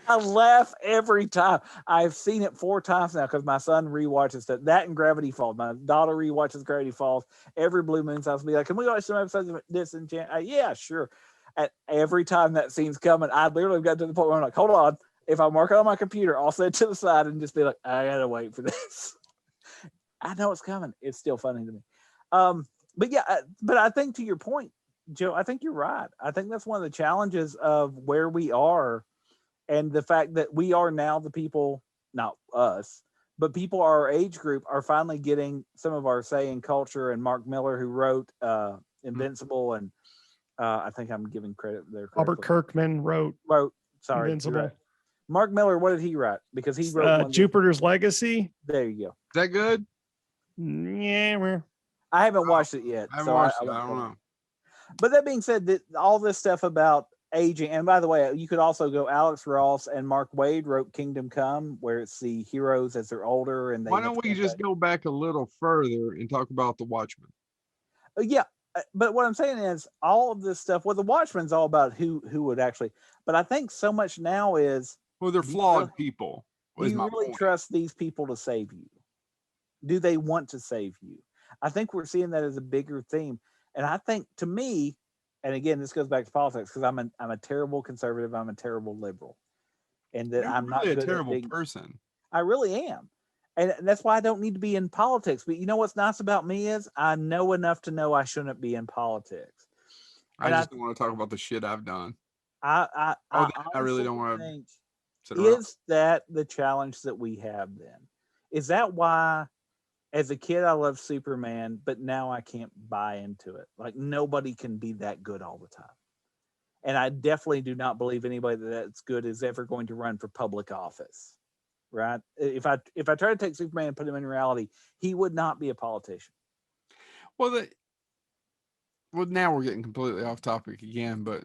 I laugh every time. I've seen it 4 times now because my son rewatches that and Gravity Falls. My daughter rewatches Gravity Falls. Every blue moon's I'll be like, can we watch some episodes of Disenchant? Yeah, sure. And every time that scene's coming, I literally got to the point where I'm like, hold on. If I'm working on my computer, I'll set it to the side and just be like, I gotta wait for this. I know it's coming. It's still funny to me. But yeah, but I think to your point, Joe, I think you're right. I think that's one of the challenges of where we are, and the fact that we are now the people, not us, but people our age group are finally getting some of our say in culture. And Mark Miller, who wrote Invincible, and I think I'm giving credit there. Robert Kirkman wrote Sorry, Invincible. Right. Mark Miller, what did he write? Because he wrote Jupiter's Legacy. There you go. Is that good? Yeah, I haven't watched it yet. I haven't watched it. I don't know. But that being said, that all this stuff about aging, and by the way, you could also go, Alex Ross and Mark Waid wrote Kingdom Come, where it's the heroes as they're older. And why don't we just go back a little further and talk about the Watchmen? Yeah, but what I'm saying is all of this stuff. Well, the Watchmen's all about who would actually. But I think so much now is, well, they're flawed people. Do you really trust these people to save you? Do they want to save you? I think we're seeing that as a bigger theme. And I think, to me, and again, this goes back to politics, because I'm a terrible conservative. I'm a terrible liberal, and that I'm not really a terrible person. I really am, and that's why I don't need to be in politics. But you know what's nice about me is I know enough to know I shouldn't be in politics. I just don't want to talk about the shit I've done. I really don't want to. Is that the challenge that we have then? Is that why, as a kid, I loved Superman, but now I can't buy into it? Like, nobody can be that good all the time. And I definitely do not believe anybody that's good is ever going to run for public office, right? If I try to take Superman and put him in reality, he would not be a politician. Well, now we're getting completely off topic again, but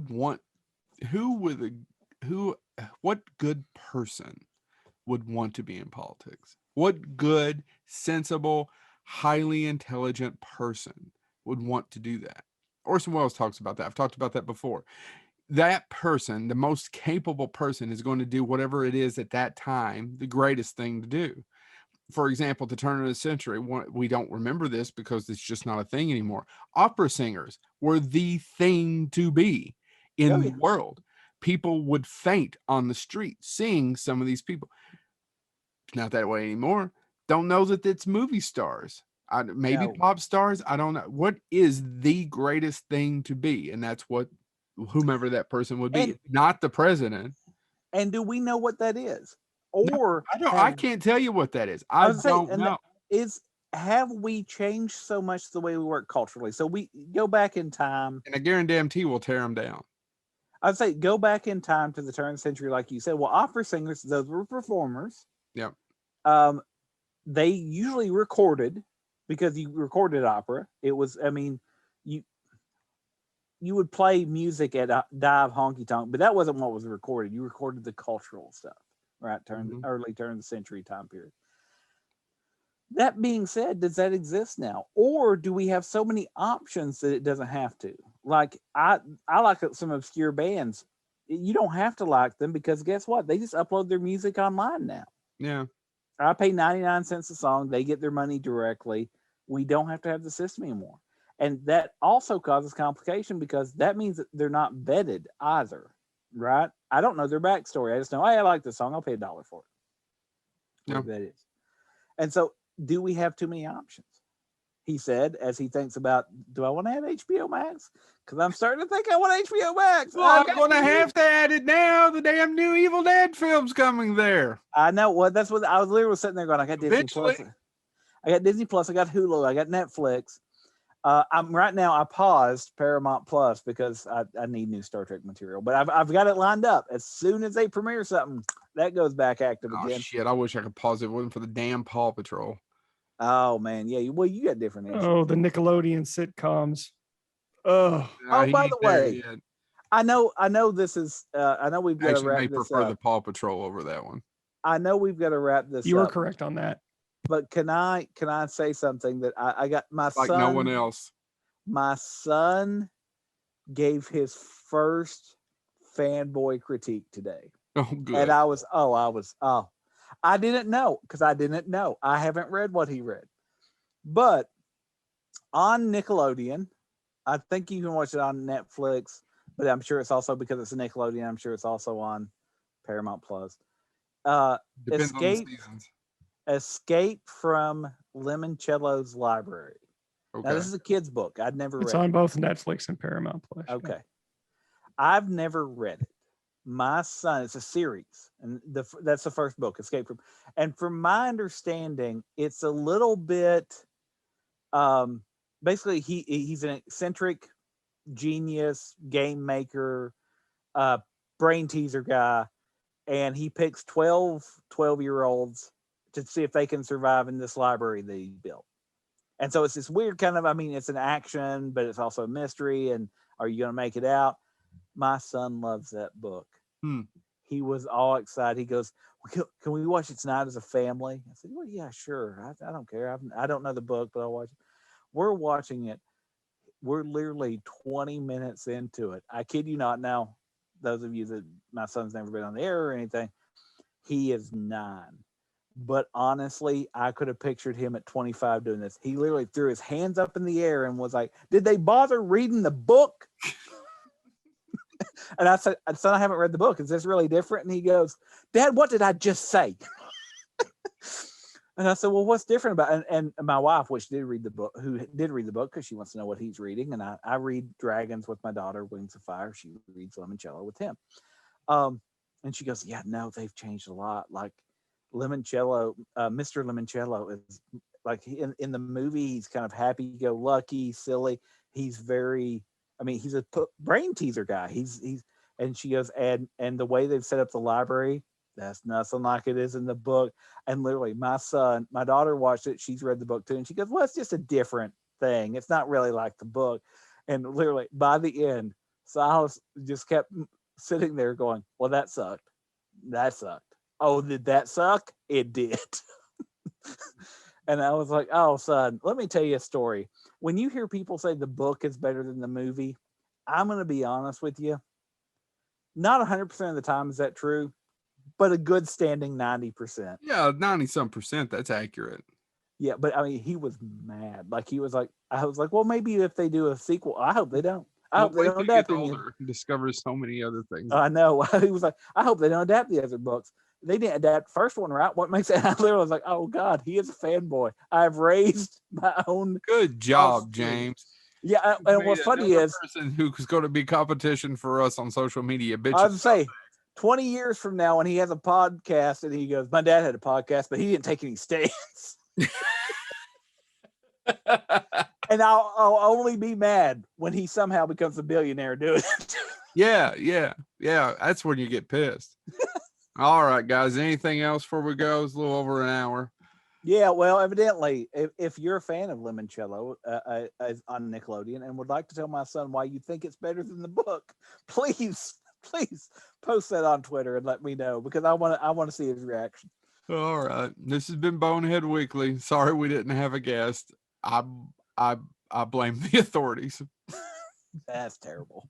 what good person would want to be in politics? What good, sensible, highly intelligent person would want to do that? Orson Welles talks about that. I've talked about that before. That person, the most capable person, is going to do whatever it is at that time, the greatest thing to do. For example, the turn of the century, we don't remember this because it's just not a thing anymore. Opera singers were the thing to be in the world. People would faint on the street seeing some of these people. It's not that way anymore. Don't know that it's movie stars. Maybe pop stars. I don't know. What is the greatest thing to be? And that's what whomever that person would be, not the president. And do we know what that is? Or no, I can't tell you what that is. I don't know. Have we changed so much the way we work culturally? So we go back in time, and I guarantee we'll tear them down. I'd say go back in time to the turn of the century, like you said. Well, opera singers, those were performers. Yeah. They usually recorded, because you recorded opera. It was, I mean, you would play music at a dive honky tonk, but that wasn't what was recorded. You recorded the cultural stuff, right? Early turn of the century time period. That being said, does that exist now? Or do we have so many options that it doesn't have to? Like, I like some obscure bands. You don't have to like them, because guess what? They just upload their music online now. Yeah. I pay 99 cents a song. They get their money directly. We don't have to have the system anymore. And that also causes complication, because that means that they're not vetted either, right? I don't know their backstory. I just know, hey, I like this song. I'll pay $1 for it. Yeah. That is. And so, do we have too many options? He said, as he thinks about, do I want to have HBO Max? Because I'm starting to think I want HBO Max. Well, I'm going to have to add it now. The damn new Evil Dead film's coming there. I know. Well, that's what I was literally sitting there going, I got Disney Plus. I got Disney Plus. I got Hulu. I got Netflix. I'm right now. I paused Paramount Plus because I need new Star Trek material, but I've got it lined up. As soon as they premiere something, that goes back active again. Shit! I wish I could pause it. If it wasn't for the damn Paw Patrol. Oh man, yeah. Well, you got different issues. Oh, the Nickelodeon sitcoms. Oh, by the way, I know this is. I know we've got to wrap this up. Prefer the Paw Patrol over that one. I know we've got to wrap this up. You were correct on that. But can I say something that I got my like son? No one else. My son gave his first fanboy critique today. Oh, good. And I didn't know because I didn't know. I haven't read what he read. But on Nickelodeon, I think you can watch it on Netflix, but I'm sure it's also because it's a Nickelodeon. I'm sure it's also on Paramount Plus. Depends on the seasons. Escape from Limoncello's Library. Okay. Now, this is a kid's book. I'd never read it. It's on both Netflix and Paramount Plus. Okay. Yeah. I've never read it. My son, it's a series, and that's the first book, Escape from. And from my understanding, it's a little bit, basically, he's an eccentric genius, game maker, brain teaser guy, and he picks 12-year-olds to see if they can survive in this library that he built. And so it's this weird kind of, it's an action, but it's also a mystery. And are you going to make it out? My son loves that book. He was all excited. He goes, can we watch it tonight as a family? I said, well, yeah, sure. I don't care. I don't know the book, but I'll watch it. We're watching it. We're literally 20 minutes into it. I kid you not. Now, those of you that my son's never been on the air or anything, he is 9. But honestly, I could have pictured him at 25 doing this. He literally threw his hands up in the air and was like, did they bother reading the book? And I said, son, I haven't read the book. Is this really different? And he goes, Dad, what did I just say? And I said, well, what's different about it? And my wife, who did read the book because she wants to know what he's reading. And I read Dragons with my daughter, Wings of Fire. She reads Limoncello with him. And she goes, yeah, no, they've changed a lot. Like Limoncello, Mr. Limoncello is like in the movie, he's kind of happy-go-lucky, silly. He's very, he's a brain teaser guy. And she goes, and the way they've set up the library, that's nothing like it is in the book. And literally my daughter watched it. She's read the book too. And she goes, well, it's just a different thing. It's not really like the book. And literally by the end, Silas just kept sitting there going, well, that sucked. That sucked. Oh, did that suck? It did. And I was like, oh, son, let me tell you a story. When you hear people say the book is better than the movie, I'm going to be honest with you. Not 100% of the time is that true, but a good standing 90%. Yeah, 90-some%. That's accurate. Yeah, but he was mad. Like he was like, I was like, well, maybe if they do a sequel, I hope they don't. I hope they don't adapt any. Discovers so many other things. I know. He was like, I hope they don't adapt the other books. They didn't adapt the first one, right? What makes it? I literally was like, oh God, he is a fanboy. I've raised my own. Good job, James. Yeah, and what's funny is person who's going to be competition for us on social media. Bitch, I would say 20 years from now, when he has a podcast and he goes, my dad had a podcast, but he didn't take any stands. And I'll only be mad when he somehow becomes a billionaire doing it. Yeah. That's when you get pissed. All right, guys. Anything else before we go? It's a little over an hour. Yeah, well, evidently, if you're a fan of Limoncello on Nickelodeon and would like to tell my son why you think it's better than the book, please post that on Twitter and let me know, because I want to see his reaction. All right. This has been Bonehead Weekly. Sorry we didn't have a guest. I blame the authorities. That's terrible.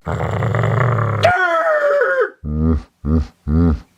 Uh-huh.